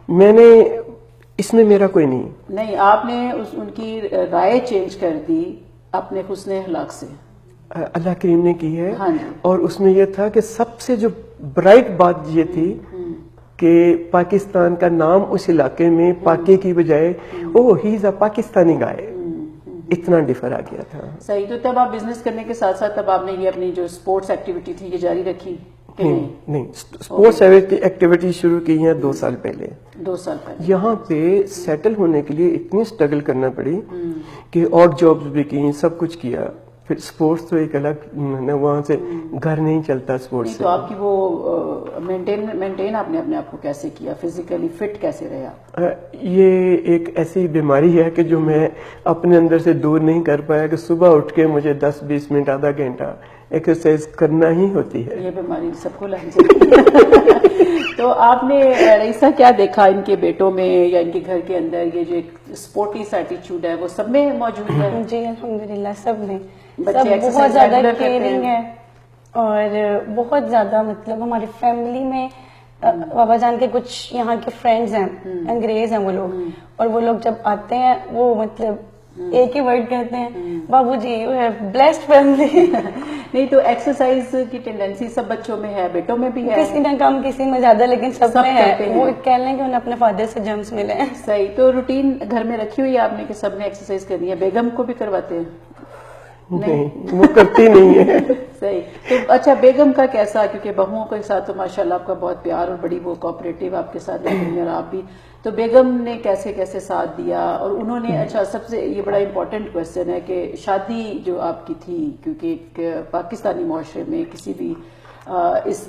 B: میں نے اس میں میرا کوئی نہیں,
A: آپ نے ان کی رائے چینج کر دی اپنے حسن اخلاق سے.
B: اللہ کریم نے کی ہے.
A: ہاں جی.
B: اور اس میں یہ تھا کہ سب سے جو برائٹ بات یہ تھی کہ پاکستان کا نام اس علاقے میں پاکی کی بجائے ہی از اے پاکستانی گائے. اتنا ڈفر آ گیا تھا.
A: صحیح. تو تب آپ بزنس کرنے کے ساتھ ساتھ تب آپ نے یہ اپنی جو اسپورٹس ایکٹیویٹی تھی یہ جاری رکھی کہ
B: نہیں, اسپورٹس ایکٹیویٹی شروع کی ہیں 2 سال پہلے.
A: 2 سال پہلے
B: یہاں پہ سیٹل ہونے کے لیے اتنی اسٹرگل کرنا پڑی کہ اور جابز بھی کی, سب کچھ کیا. پھر اسپورٹس تو ایک الگ, وہاں سے گھر نہیں چلتا اسپورٹس سے.
A: تو آپ کی وہ مینٹین آپ نے اپنے آپ کو کیسے کیا, فزیکلی فٹ کیسے رہا؟
B: یہ ایک ایسی بیماری ہے کہ جو میں اپنے اندر سے دور نہیں کر پایا کہ صبح اٹھ کے مجھے 10-20 منٹ آدھا گھنٹہ ایکسرسائز کرنا ہی ہوتی ہے.
A: یہ بیماری سب کو لگ جاتی. تو آپ نے رئیسہ کیا دیکھا ان کے بیٹوں میں یا ان کے گھر کے اندر, یہ جو ایک اسپورٹیس ایٹیچیوڈ ہے وہ سب میں موجود ہے؟
D: جی الحمدللہ سب میں,
A: بچے
D: سب بہت زیادہ کیئرنگ ہے اور بہت زیادہ مطلب ہماری فیملی میں بابا جان کے کچھ یہاں کے فرینڈز ہیں, انگریز ہیں وہ لوگ, اور وہ لوگ جب آتے ہیں وہ مطلب ایک ہی ورڈ کہتے ہیں, بابو جی یو ہیو بلیسڈ فیملی.
A: نہیں تو ایکسرسائز کی ٹینڈنسی سب بچوں میں ہے, بیٹوں میں بھی ہے,
D: کسی میں کم کسی میں زیادہ, لیکن سب میں ہے. وہ کہہ لیں کہ انہیں اپنے فادر سے جرمز ملے ہیں.
A: صحیح. تو روٹین گھر میں رکھی ہوئی ہے آپ نے کہ سب نے ایکسرسائز کرنی ہے؟ بیگم کو بھی کرواتے ہیں؟
B: نہیں, وہ کرتی نہیں ہے.
A: صحیح. تو اچھا بیگم کا کیسا, کیونکہ بہوؤں کے ساتھ تو ماشاءاللہ آپ کا بہت پیار اور بڑی وہ کوآپریٹو آپ کے ساتھ رہتی ہیں اور آپ بھی, تو بیگم نے کیسے کیسے ساتھ دیا اور انہوں نے, اچھا سب سے یہ بڑا امپورٹنٹ کوشچن ہے کہ شادی جو آپ کی تھی, کیونکہ ایک پاکستانی معاشرے میں کسی بھی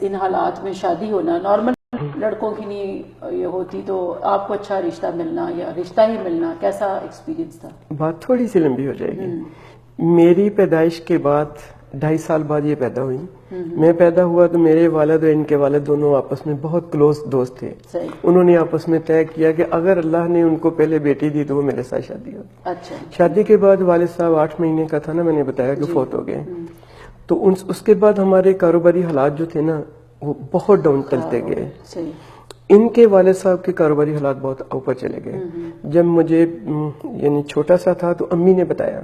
A: ان حالات میں شادی ہونا نارمل لڑکوں کی نہیں یہ ہوتی, تو آپ کو اچھا رشتہ ملنا یا رشتہ ہی ملنا کیسا ایکسپیرینس تھا؟
B: بات تھوڑی سی لمبی ہو جائے گی. میری پیدائش کے بعد 2.5 سال بعد یہ پیدا ہوئی. میں پیدا ہوا تو میرے والد اور ان کے والد دونوں آپس میں بہت کلوز دوست تھے. انہوں نے آپس میں طے کیا کہ اگر اللہ نے ان کو پہلے بیٹی دی تو وہ میرے ساتھ شادی ہو.
A: اچھا.
B: شادی کے بعد والد صاحب 8 مہینے کا تھا نا, میں نے بتایا کہ فوت ہو گئے. تو اس کے بعد ہمارے کاروباری حالات جو تھے نا وہ بہت ڈاؤن چلتے گئے. ان کے والد صاحب کے کاروباری حالات بہت اوپر چلے گئے. جب مجھے یعنی چھوٹا سا تھا تو امی نے بتایا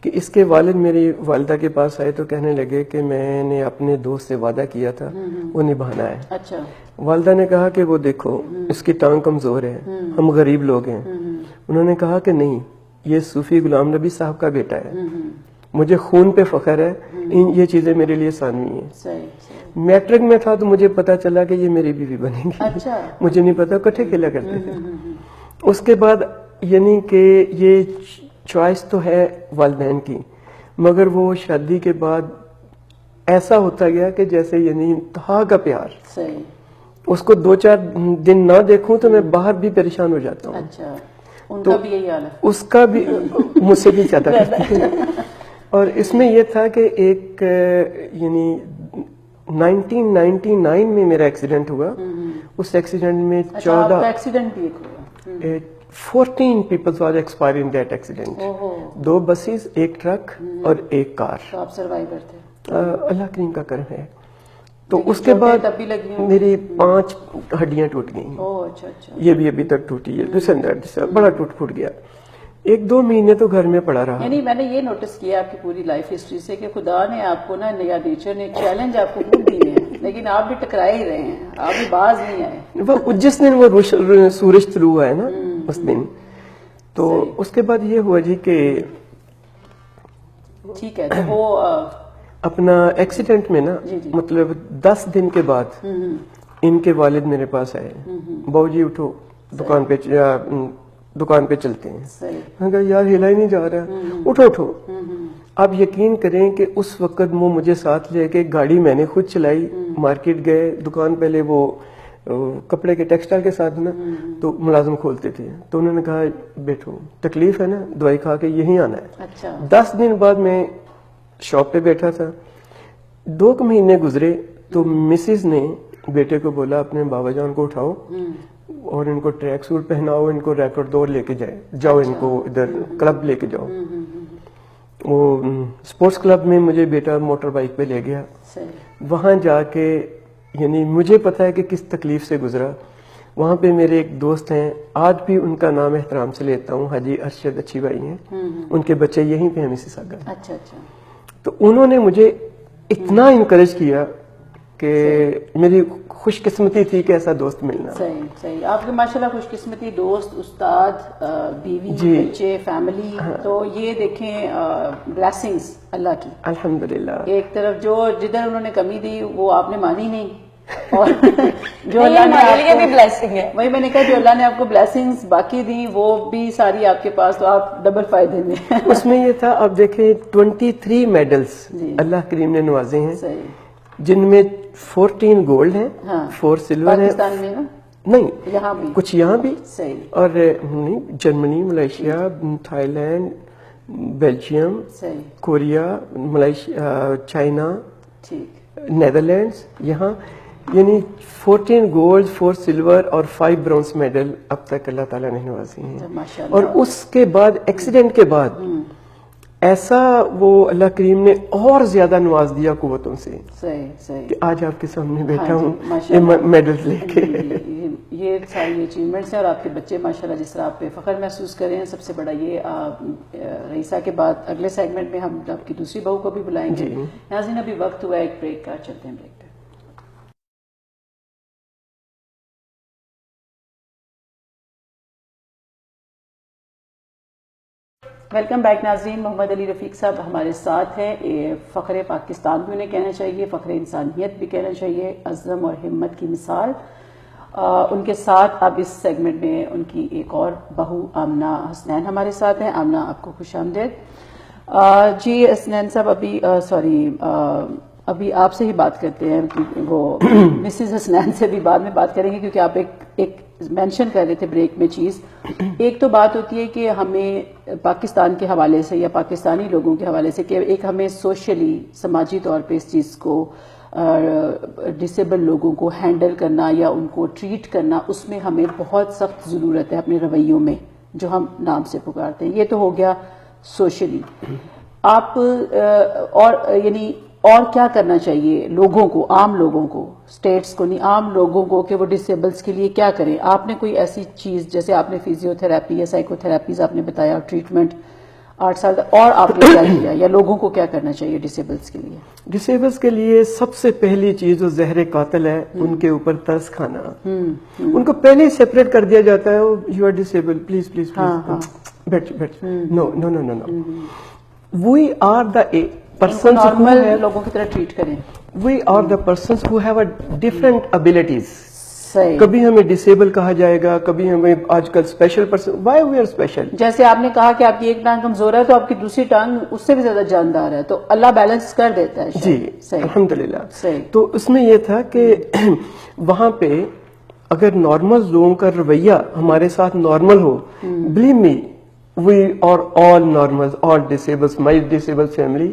B: کہ اس کے والد میری والدہ کے پاس آئے تو کہنے لگے کہ میں نے اپنے دوست سے وعدہ کیا تھا وہ نبھانا ہے.
A: اچھا.
B: والدہ نے کہا کہ وہ دیکھو اس کی ٹانگ کمزور ہے, ہم غریب لوگ ہیں. انہوں نے کہا کہ نہیں, یہ صوفی غلام نبی صاحب کا بیٹا ہے, مجھے خون پہ فخر ہے, یہ چیزیں میرے لیے ثانوی ہیں. میٹرک میں تھا تو مجھے پتا چلا کہ یہ میری بیوی بنے گی. مجھے نہیں پتا, کٹھے کھیلا کرتے تھے. اس کے بعد یعنی کہ یہ چوائس تو ہے والدین کی, مگر وہ شادی کے بعد ایسا ہوتا گیا کہ جیسے یعنی انتہا کا پیار. اس کو 2-4 دن نہ دیکھوں تو میں باہر بھی پریشان ہو جاتا ہوں.
A: اچھا. ان کا بھی یہی حال ہے.
B: اس کا بھی مجھ سے بھی زیادہ کرتی ہے. اور اس میں یہ تھا کہ ایک یعنی 1999 میں میرا ایکسیڈنٹ ہوا. اس ایکسیڈنٹ میں 14
A: ایکسیڈنٹ بھی ہوا.
B: 14 people were expired in that accident. 2 buses, 1 truck اور 1 کار.
A: تو آپ سروائیور تھے.
B: اللہ کریم کا کرم ہے. تو اس کے بعد میری 5 ہڈیاں ٹوٹ گئیں. یہ بھی ابھی تک ٹوٹی ہے, بڑا ٹوٹ پھوٹ گیا. 1-2 مہینے تو گھر میں پڑا رہا.
A: یعنی میں نے یہ نوٹس کیا آپ کی پوری لائف ہسٹری سے کہ خدا نے آپ کو نا, یا نیچر نے چیلنج آپ کو خود دیے ہیں, لیکن آپ بھی ٹکرائے ہی رہے ہیں, آپ بھی باز نہیں آئے.
B: وہ جس دن وہ سورج طلوع ہوا ہے نا اس دن, تو اس کے بعد یہ ہوا جی کہ
A: ٹھیک ہے. تو وہ
B: اپنا ایکسیڈنٹ میں نا مطلب 10 دن کے بعد ان کے والد میرے پاس آئے, باؤ جی اٹھو دکان پہ چلتے ہیں. میں کہا یار ہلا ہی نہیں جا رہا, اٹھو. آپ یقین کریں کہ اس وقت وہ مجھے ساتھ لے کے گاڑی میں نے خود چلائی, مارکیٹ گئے. دکان پہلے وہ کپڑے کے ٹیکسٹائل کے ساتھ نا تو ملازم کھولتے تھے, تو انہوں نے کہا بیٹھو, تکلیف ہے نا, دوائی کھا کے یہیں آنا ہے. 10 دن بعد میں شاپ پہ بیٹھا تھا. 2 مہینے گزرے تو مسز نے بیٹے کو بولا اپنے بابا جان کو اٹھاؤ اور ان کو ٹریک سوٹ پہناؤ, ان کو ریکارڈ دور لے کے جاؤ, ان کو ادھر کلب لے کے جاؤ. وہ اسپورٹس کلب میں مجھے بیٹا موٹر بائک پہ لے گیا. وہاں جا کے یعنی مجھے پتا ہے کہ کس تکلیف سے گزرا. وہاں پہ میرے ایک دوست ہیں, آج بھی ان کا نام احترام سے لیتا ہوں, حاجی ارشد اچھی بھائی ہیں. ان کے بچے یہیں پہ ہیں مسیساگا. تو انہوں نے مجھے اتنا انکریج کیا کہ میری خوش قسمتی تھی کہ ایسا دوست ملنا.
A: صحیح صحیح. آپ کے ماشاءاللہ خوش قسمتی دوست, استاد, بیوی, بچے, فیملی, تو یہ دیکھیں بلیسنگز اللہ کی
B: الحمدللہ.
A: ایک طرف جو جدھر انہوں نے کمی دی وہ آپ نے مانی نہیں, اور جو اللہ نے آپ کو
D: بلیسنگ ہے,
A: وہی میں نے کہا جو اللہ نے آپ کو بلیسنگز باقی دی وہ بھی ساری آپ کے پاس, تو آپ ڈبل فائدے میں.
B: اس میں یہ تھا, آپ دیکھیں 23 میڈلز اللہ کریم نے نوازے ہیں, جن میں 14 گولڈ ہیں, 4 سلور ہیں.
A: پاکستان میں نا
B: نہیں,
A: یہاں بھی
B: کچھ یہاں بھی,
A: صحیح,
B: اور Germany, Malaysia, Thailand, Belgium, Korea, Malaysia, China, Netherlands, یہاں یعنی 14 گولڈ, 4 سلور اور 5 برونز میڈل اب تک اللہ تعالیٰ نے نوازی ہیں. اور اس کے بعد ایکسیڈنٹ کے بعد ایسا وہ اللہ کریم نے اور زیادہ نواز دیا قوتوں سے کہ آج آپ کے سامنے بیٹھا ہوں یہ میڈل لے کے.
A: یہ ساری اچیومنٹس ہیں, اور آپ کے بچے ماشاءاللہ جس طرح آپ پہ فخر محسوس کر رہے ہیں. سب سے بڑا یہ رئیسہ کے بعد اگلے سیگمنٹ میں ہم آپ کی دوسری بہو کو بھی بلائیں گے. ناظرین ابھی وقت ہوا ہے ایک بریک کا, چلتے ہیں بریک پہ. ویلکم بیک ناظرین. محمد علی رفیق صاحب ہمارے ساتھ ہیں. فخر پاکستان بھی انہیں کہنا چاہیے, فخر انسانیت بھی کہنا چاہیے, عزم اور ہمت کی مثال. ان کے ساتھ اب اس سیگمنٹ میں ان کی ایک اور بہو آمنہ حسنین ہمارے ساتھ ہیں. آمنہ آپ کو خوش آمدید. جی حسنین صاحب, ابھی آپ سے ہی بات کرتے ہیں, وہ مسز حسنین سے بھی بعد میں بات کریں گے, کیونکہ آپ ایک مینشن کر رہے تھے بریک میں چیز. ایک تو بات ہوتی ہے کہ ہمیں پاکستان کے حوالے سے یا پاکستانی لوگوں کے حوالے سے کہ ایک ہمیں سوشلی, سماجی طور پہ اس چیز کو, ڈسیبل لوگوں کو ہینڈل کرنا یا ان کو ٹریٹ کرنا, اس میں ہمیں بہت سخت ضرورت ہے اپنے رویوں میں جو ہم نام سے پکارتے ہیں. یہ تو ہو گیا سوشلی. آپ اور کیا کرنا چاہیے لوگوں کو, عام لوگوں کو, اسٹیٹس کو نہیں, عام لوگوں کو, کہ وہ ڈسیبلز کے لیے کیا کریں؟ آپ نے کوئی ایسی چیز, جیسے آپ نے فزیو تھراپی یا سائیکو تھراپیز آپ نے بتایا, ٹریٹمنٹ 8 سال تک, اور آپ نے کیا کیا, یا لوگوں کو کیا کرنا چاہیے ڈسیبلز کے لیے؟
B: ڈسیبلز کے لیے سب سے پہلی چیز جو زہر قاتل ہے, ان کے اوپر ترس کھانا. ان کو پہلے پریپیئر کر دیا جاتا ہے, you are disabled, please please please بیٹھ. No no no no no, we are the persons
A: normal لوگوں کی طرح ٹریٹ کریں.
B: we are the persons who have a different abilities.
A: صحیح.
B: کبھی ہمیں ڈسیبل کہا جائے گا, کبھی ہمیں آج کل special person. Why we are special?
A: جیسے آپ نے کہا کہ آپ کی ایک ٹانگ کمزور ہے تو آپ کی دوسری ٹانگ اس سے بھی زیادہ جاندار ہے, تو اللہ بیلنس کر دیتا ہے.
B: جی الحمدللہ. تو اس میں یہ تھا کہ وہاں پہ اگر نارمل لوگوں کا رویہ ہمارے ساتھ normal who, believe me we are all normals, all disabled, my disabled family,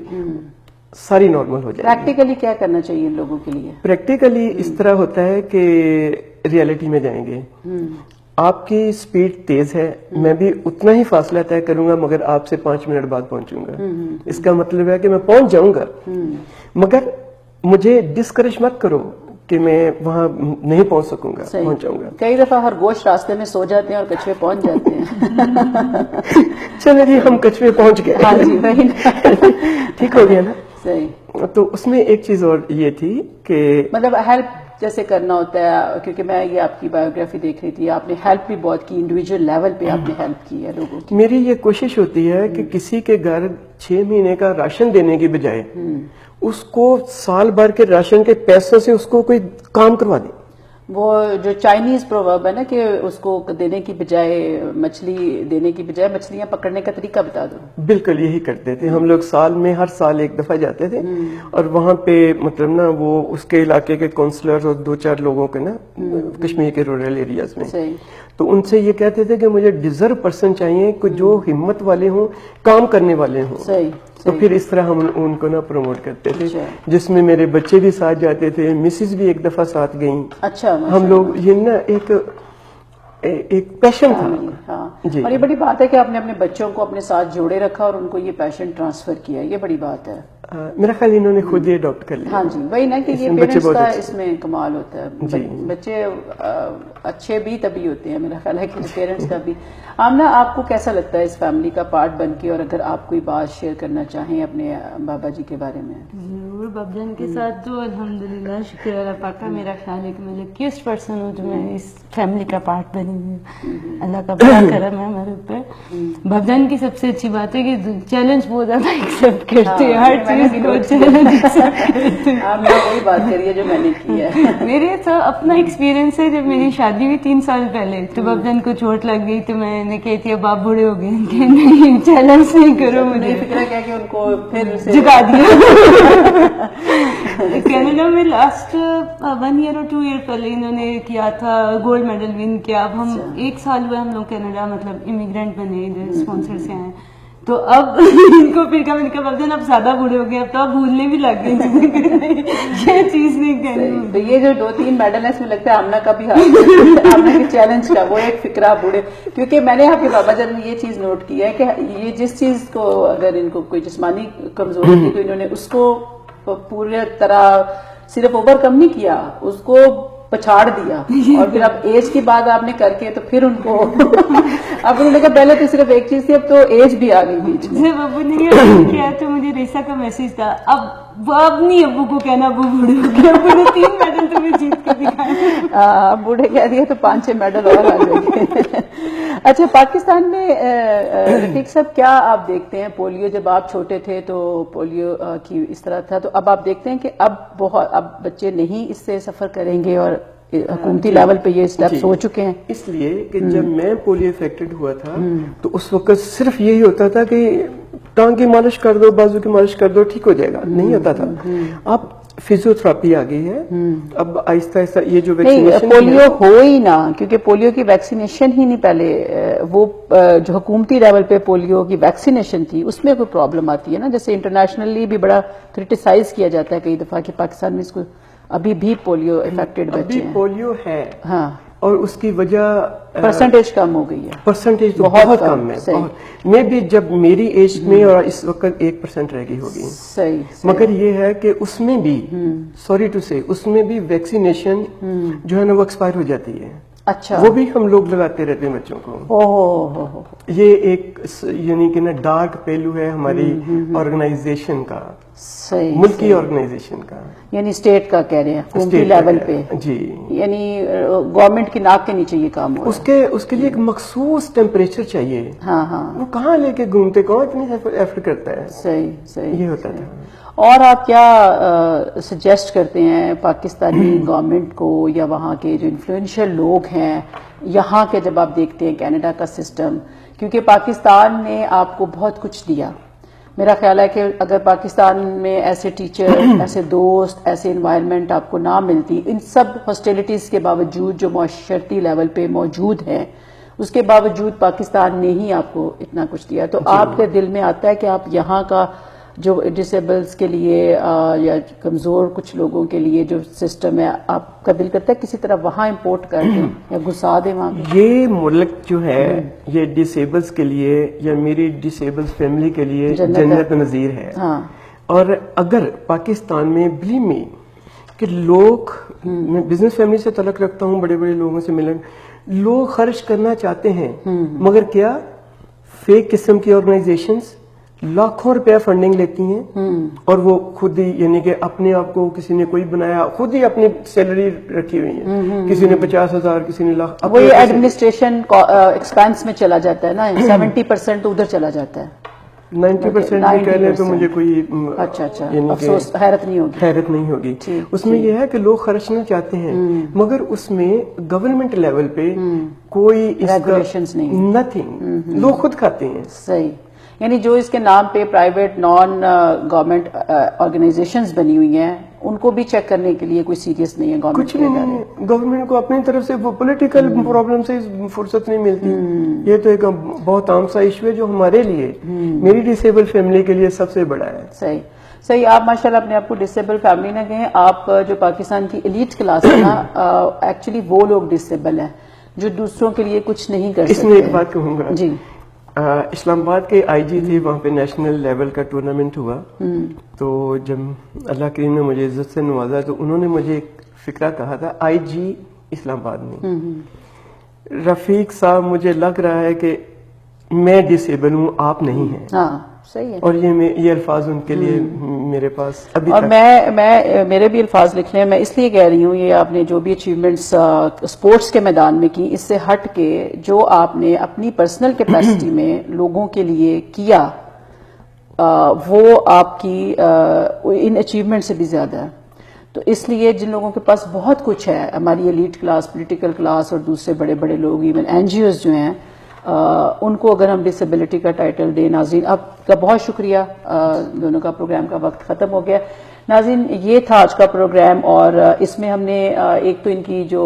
B: ساری نارمل ہو جائے.
A: پریکٹیکلی کیا کرنا چاہیے ان لوگوں کے لیے؟
B: پریکٹیکلی اس طرح ہوتا ہے کہ ریالٹی میں جائیں گے. آپ کی سپیڈ تیز ہے, میں بھی اتنا ہی فاصلہ طے کروں گا, مگر آپ سے 5 منٹ بعد پہنچوں گا. اس کا مطلب ہے کہ میں پہنچ جاؤں گا, مگر مجھے ڈسکریج مت کرو کہ میں وہاں نہیں پہنچ سکوں گا, پہنچ جاؤں گا.
A: کئی دفعہ ہر گوشت راستے میں سو جاتے ہیں اور کچھوے پہنچ جاتے ہیں.
B: چلے جی, ہم کچھوے پہنچ گئے.
A: ہاں جی, وہی
B: ٹھیک ہو گیا نا.
A: صحیح.
B: تو اس میں ایک چیز اور یہ تھی کہ
A: مطلب ہیلپ جیسے کرنا ہوتا ہے, کیونکہ میں یہ آپ کی بایوگرافی دیکھ رہی تھی, آپ نے ہیلپ بھی بہت کی, انڈیویجول لیول پہ آپ نے ہیلپ کی ہے لوگوں کی.
B: میری یہ کوشش ہوتی ہے کہ کسی کے گھر 6 مہینے کا راشن دینے کی بجائے اس کو سال بھر کے راشن کے پیسوں سے اس کو کوئی کام کروا دیں.
A: وہ جو چائنیز پروورب ہے نا کہ اس کو دینے کی بجائے, مچھلی دینے کی بجائے مچھلیاں پکڑنے کا طریقہ بتا دو. بالکل
B: یہی کرتے تھے ہم لوگ. سال میں ہر سال ایک دفعہ جاتے تھے, اور وہاں پہ مطلب نا وہ اس کے علاقے کے کونسلر اور 2-4 لوگوں کے نا کشمیر کے رورل ایریاز میں, تو ان سے یہ کہتے تھے کہ مجھے ڈیزرو پرسن چاہیے کہ جو ہمت والے ہوں, کام کرنے والے ہوں. تو پھر اس طرح ہم ان کو نا پروموٹ کرتے تھے, جس میں میرے بچے بھی ساتھ جاتے تھے, مسز بھی ایک دفعہ ساتھ گئیں.
A: اچھا,
B: ہم لوگ یہ نا ایک پیشن تھا.
A: جی. اور یہ بڑی بات ہے کہ آپ نے اپنے بچوں کو اپنے ساتھ جوڑے رکھا اور ان کو یہ پیشن ٹرانسفر کیا, یہ بڑی بات ہے.
B: میرا خیال انہوں نے خود ہی اڈاپٹ کر لیا.
A: ہاں جی وہی نا کہ یہ پیرنٹس کا اس میں کمال ہوتا ہے. بچے اچھے بھی تبھی ہوتے ہیں میرا خیال ہے کہ پیرنٹس کا بھی. آمنہ آپ کو کیسا لگتا ہے اس فیملی کا پارٹ بن کے, اور اگر آپ کوئی بات شیئر کرنا چاہیں اپنے بابا جی کے بارے میں؟
E: ضرور. بابا جان کے ساتھ تو الحمدللہ شکر اللہ پاک کا, میرا خیال ہے کہ میں لکیسٹ پرسن ہوں جو میں اس فیملی کا پارٹ بنی ہوئی. اللہ کا بڑا کرم ہے ہمارے اوپر. بابا جان کی سب سے اچھی بات ہے کہ چیلنج بہت زیادہ ایکسپٹ کرتے ہیں, ہر چیز کو چیلنج ایکسپٹ کرتے ہیں.
A: آپ نے وہی بات کری ہے جو میں نے کی ہے.
E: میرے تو اپنا ایکسپیرینس ہے, جب میری شادی ہوئی 3 سال پہلے تو بابا جان کو چوٹ لگ گئی تو میں نے کہتی تھی اب آپ بوڑھے ہو گئے کہ نہیں چیلنج نہیں کرو, مجھے
A: فکر کیا کہ ان کو پھر
E: جگا دیا. کینیڈا میں لاسٹ 1 ایئر اور 2 ایئر پہلے انہوں نے کیا تھا, گولڈ میڈل ون کیا. اب ہم 1 سال ہوئے ہم لوگ کینیڈا مطلب امیگرینٹ بنے, ادھر اسپانسر سے آئے. تو اب ان کو پھر میں نے کہا بابا جان اب زیادہ بوڑھے ہو گئے, اب تو آپ بھولنے بھی لگ گئے یہ چیز نہیں کرنی.
A: تو یہ جو 2-3 میڈل ہے اس میں لگتا ہے آمنہ کا بھی ہاتھ, آمنہ کے چیلنج کا وہ ایک فکرہ بوڑھے. کیونکہ میں نے آپ کے بابا جان نے یہ چیز نوٹ کی ہے کہ یہ جس چیز کو اگر ان کو کوئی جسمانی کمزوری تھی تو انہوں نے اس کو پورے طرح صرف اوور کم نہیں کیا, اس کو پچھاڑ دیا. اور پھر اب ایج کی بات آپ نے کر کے تو پھر ان کو اب انہوں نے کہا پہلے تو صرف ایک چیز تھی, اب تو ایج بھی آ گئی بیچ میں.
E: جب ابو نے یہ کیا تو مجھے ریسا کا میسج تھا, اب نہیں ابو کو کہنا ابو بوڑھے ہو گئے, ابو نے 3 میڈل تمہیں جیت کے دکھایا.
A: بوڑھے کہہ دیے تو 5-6 میڈل اور آ جائیں گے. اچھا پاکستان میں رفیق صاحب کیا آپ دیکھتے ہیں, پولیو جب آپ چھوٹے تھے تو پولیو کی اس طرح تھا, تو اب آپ دیکھتے ہیں کہ اب بچے نہیں اس سے سفر کریں گے اور حکومتی لیول پہ یہ اسٹیپس ہو چکے ہیں؟
B: اس لیے کہ جب میں پولیو افیکٹڈ ہوا تھا تو اس وقت صرف یہی ہوتا تھا کہ ٹانگ کی مالش کر دو, بازو کی مالش کر دو, ٹھیک ہو جائے گا. نہیں ہوتا تھا. اب فزیو تھراپی آ گئی ہے, اب آہستہ آہستہ یہ جو ویکسینیشن
A: پولیو ہو ہی نہ, کیونکہ پولیو کی ویکسینیشن ہی نہیں پہلے, وہ جو حکومتی لیول پہ پولیو کی ویکسینیشن تھی اس میں کوئی پرابلم آتی ہے نا, جیسے انٹرنیشنلی بھی بڑا کرٹیسائز کیا جاتا ہے کئی دفعہ کہ پاکستان میں اس کو ابھی بھی پولیو افیکٹڈ بچے ہیں.
B: پولیو ہے
A: ہاں,
B: اور اس کی وجہ
A: پرسنٹیج کم ہو گئی ہے.
B: پرسنٹیج تو بہت کم ہے. میں بھی جب میری ایج میں اور اس وقت 1% رہ گئی ہوگی.
A: صحیح.
B: مگر یہ ہے کہ اس میں بھی سوری ٹو سے اس میں بھی ویکسینیشن جو ہے نا وہ ایکسپائر ہو جاتی ہے.
A: اچھا,
B: وہ بھی ہم لوگ لگاتے رہتے ہیں بچوں کو. یہ ایک یعنی کہ نا ڈارک پہلو ہے ہماری آرگنائزیشن کا,
A: صحیح,
B: ملکی آرگنائزیشن کا,
A: یعنی اسٹیٹ کا کہہ رہے ہیں, حکومتی لیول پہ. جی, یعنی گورنمنٹ کی ناک کے نیچے یہ کام ہو.
B: اس کے لیے ایک مخصوص ٹیمپریچر چاہیے.
A: ہاں ہاں,
B: وہ کہاں لے کے گھومتے, کون اتنی ایفرٹ کرتا ہے.
A: صحیح صحیح,
B: یہ ہوتا تھا.
A: اور آپ کیا سجیسٹ کرتے ہیں پاکستانی گورنمنٹ کو یا وہاں کے جو انفلوئنشل لوگ ہیں یہاں کے, جب آپ دیکھتے ہیں کینیڈا کا سسٹم, کیونکہ پاکستان نے آپ کو بہت کچھ دیا. میرا خیال ہے کہ اگر پاکستان میں ایسے ٹیچر, ایسے دوست, ایسے انوائرمنٹ آپ کو نہ ملتی, ان سب ہاسٹیلٹیز کے باوجود جو معاشرتی لیول پہ موجود ہیں, اس کے باوجود پاکستان نے ہی آپ کو اتنا کچھ دیا. تو آپ کے دل میں آتا ہے کہ آپ یہاں کا جو ڈسیبلز کے لیے یا کمزور کچھ لوگوں کے لیے جو سسٹم ہے, آپ کا دل کرتا ہے کسی طرح وہاں امپورٹ کر دیں یا گھسا دیں وہاں پہ؟
B: یہ ملک جو ہے یہ ڈسیبلز کے لیے یا میری ڈسیبلز فیملی کے لیے جنت نظیر ہے.
A: ہاں,
B: اور اگر پاکستان میں بلیو می کہ لوگ, میں بزنس فیملی سے تعلق رکھتا ہوں, بڑے بڑے لوگوں سے ملن, لوگ خرچ کرنا چاہتے ہیں مگر کیا فیک قسم کی آرگنائزیشنز لاکھوں روپیہ فنڈنگ لیتی ہیں اور وہ خود ہی یعنی کہ اپنے آپ کو کسی نے کوئی بنایا, خود ہی اپنی سیلری رکھی ہوئی ہے, کسی نے 50,000 کسی نے لاکھ.
A: وہ یہ ایڈمنسٹریشن ایکسپینس میں چلا جاتا ہے نا, 70% ادھر چلا جاتا ہے.
B: 90% بھی کہہ لیں تو مجھے کوئی
A: اچھا افسوس, حیرت نہیں ہوگی.
B: اس میں یہ ہے کہ لوگ خرچنا چاہتے ہیں مگر اس میں گورنمنٹ لیول پہ کوئی
A: ریگولیشنز نہیں,
B: نتھنگ, لوگ خود کھاتے ہیں.
A: صحیح, یعنی جو اس کے نام پہ پرائیویٹ نان گورنمنٹ آرگنائزیشنز بنی ہوئی ہیں ان کو بھی چیک کرنے کے لیے کوئی سیریس نہیں ہے گورنمنٹ.
B: کچھ نہیں, گورنمنٹ کو اپنی طرف سے وہ پولیٹیکل پرابلم سے فرصت نہیں ملتی. یہ تو ایک بہت عام سا ایشو ہے جو ہمارے لیے, میری ڈسیبل فیملی کے لیے سب سے بڑا ہے.
A: صحیح, آپ ماشاءاللہ اپنے آپ کو ڈسیبل فیملی نہ کہیں, آپ جو پاکستان کی ایلیٹ کلاس ہے نا, ایکچولی وہ لوگ ڈسیبل ہیں جو دوسروں کے لیے کچھ نہیں کر سکتے.
B: اس میں ایک بات کہوں گا,
A: جی,
B: اسلام آباد کے آئی جی تھے, وہاں پہ نیشنل لیول کا ٹورنامنٹ ہوا, تو جب اللہ کریم نے مجھے عزت سے نوازا تو انہوں نے مجھے ایک فکرہ کہا تھا, آئی جی اسلام آباد میں. رفیق صاحب مجھے لگ رہا ہے کہ میں ڈسیبل ہوں, آپ نہیں ہیں.
A: ہاں صحیح ہے.
B: اور یہ الفاظ ان کے لیے میرے پاس ابھی
A: اور
B: تک
A: میں میرے بھی الفاظ لکھنے ہیں. میں اس لیے کہہ رہی ہوں, یہ آپ نے جو بھی اچیومنٹس اسپورٹس کے میدان میں کی, اس سے ہٹ کے جو آپ نے اپنی پرسنل کیپیسٹی میں لوگوں کے لیے کیا, وہ آپ کی ان اچیومنٹ سے بھی زیادہ ہے. تو اس لیے جن لوگوں کے پاس بہت کچھ ہے, ہماری ایلیٹ کلاس, پولیٹیکل کلاس اور دوسرے بڑے بڑے لوگ, ایون این جی اوز جو ہیں, ان کو اگر ہم ڈسیبلٹی کا ٹائٹل دیں. ناظرین آپ کا بہت شکریہ, دونوں کا پروگرام کا وقت ختم ہو گیا. ناظرین یہ تھا آج کا پروگرام, اور اس میں ہم نے ایک تو ان کی جو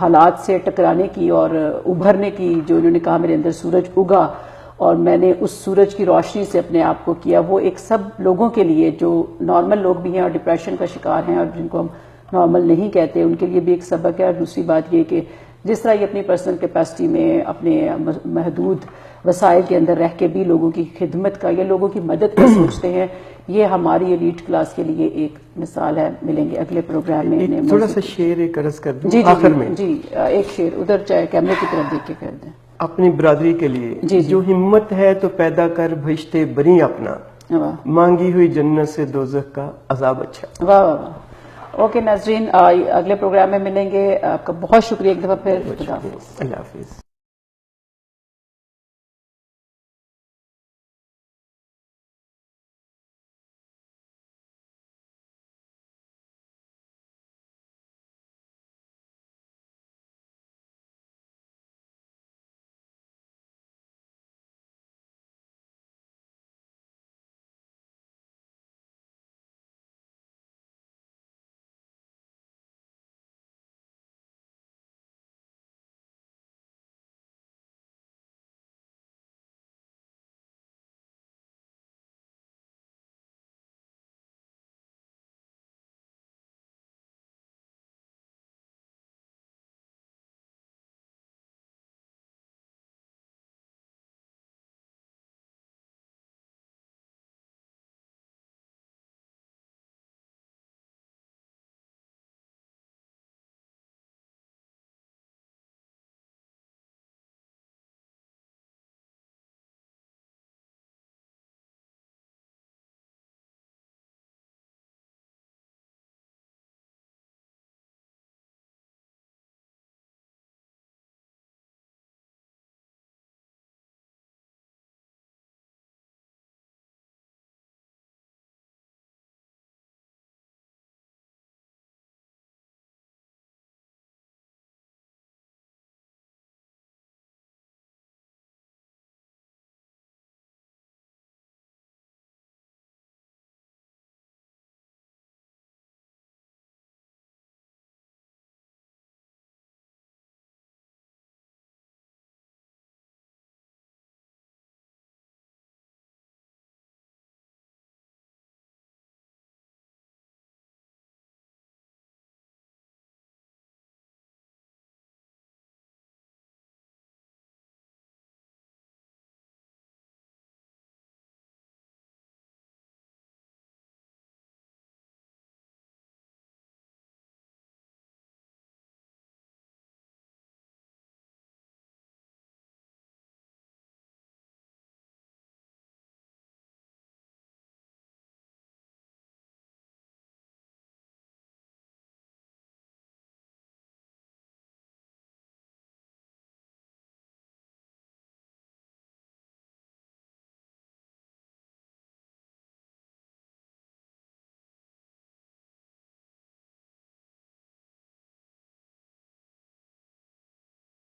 A: حالات سے ٹکرانے کی اور ابھرنے کی, جو انہوں نے کہا میرے اندر سورج اگا اور میں نے اس سورج کی روشنی سے اپنے آپ کو کیا, وہ ایک سب لوگوں کے لیے جو نارمل لوگ بھی ہیں اور ڈپریشن کا شکار ہیں اور جن کو ہم نارمل نہیں کہتے, ان کے لیے بھی ایک سبق ہے. اور دوسری بات یہ کہ جس طرح یہ اپنی پرسنل کیپیسٹی میں اپنے محدود وسائل کے اندر رہ کے بھی لوگوں کی خدمت کا یا لوگوں کی مدد کا سوچتے ہیں, یہ ہماری ایلیٹ کلاس کے لیے ایک مثال ہے. ملیں گے اگلے پروگرام میں.
B: تھوڑا سا شعر ایک عرض کر دوں
A: جی
B: آخر میں.
A: جی ایک شعر ادھر چاہے کیمرے کی طرف دیکھ کے کر دیں.
B: اپنی برادری کے لیے
A: جی.
B: جو ہمت ہے تو پیدا کر بھجتے بری اپنا,
A: واہ
B: مانگی ہوئی جنت سے دوزخ کا عذاب اچھا.
A: واہ واہ. اوکے ناظرین, اگلے پروگرام میں ملیں گے. آپ کا بہت شکریہ ایک دفعہ پھر. خدا حافظ.
B: اللہ حافظ.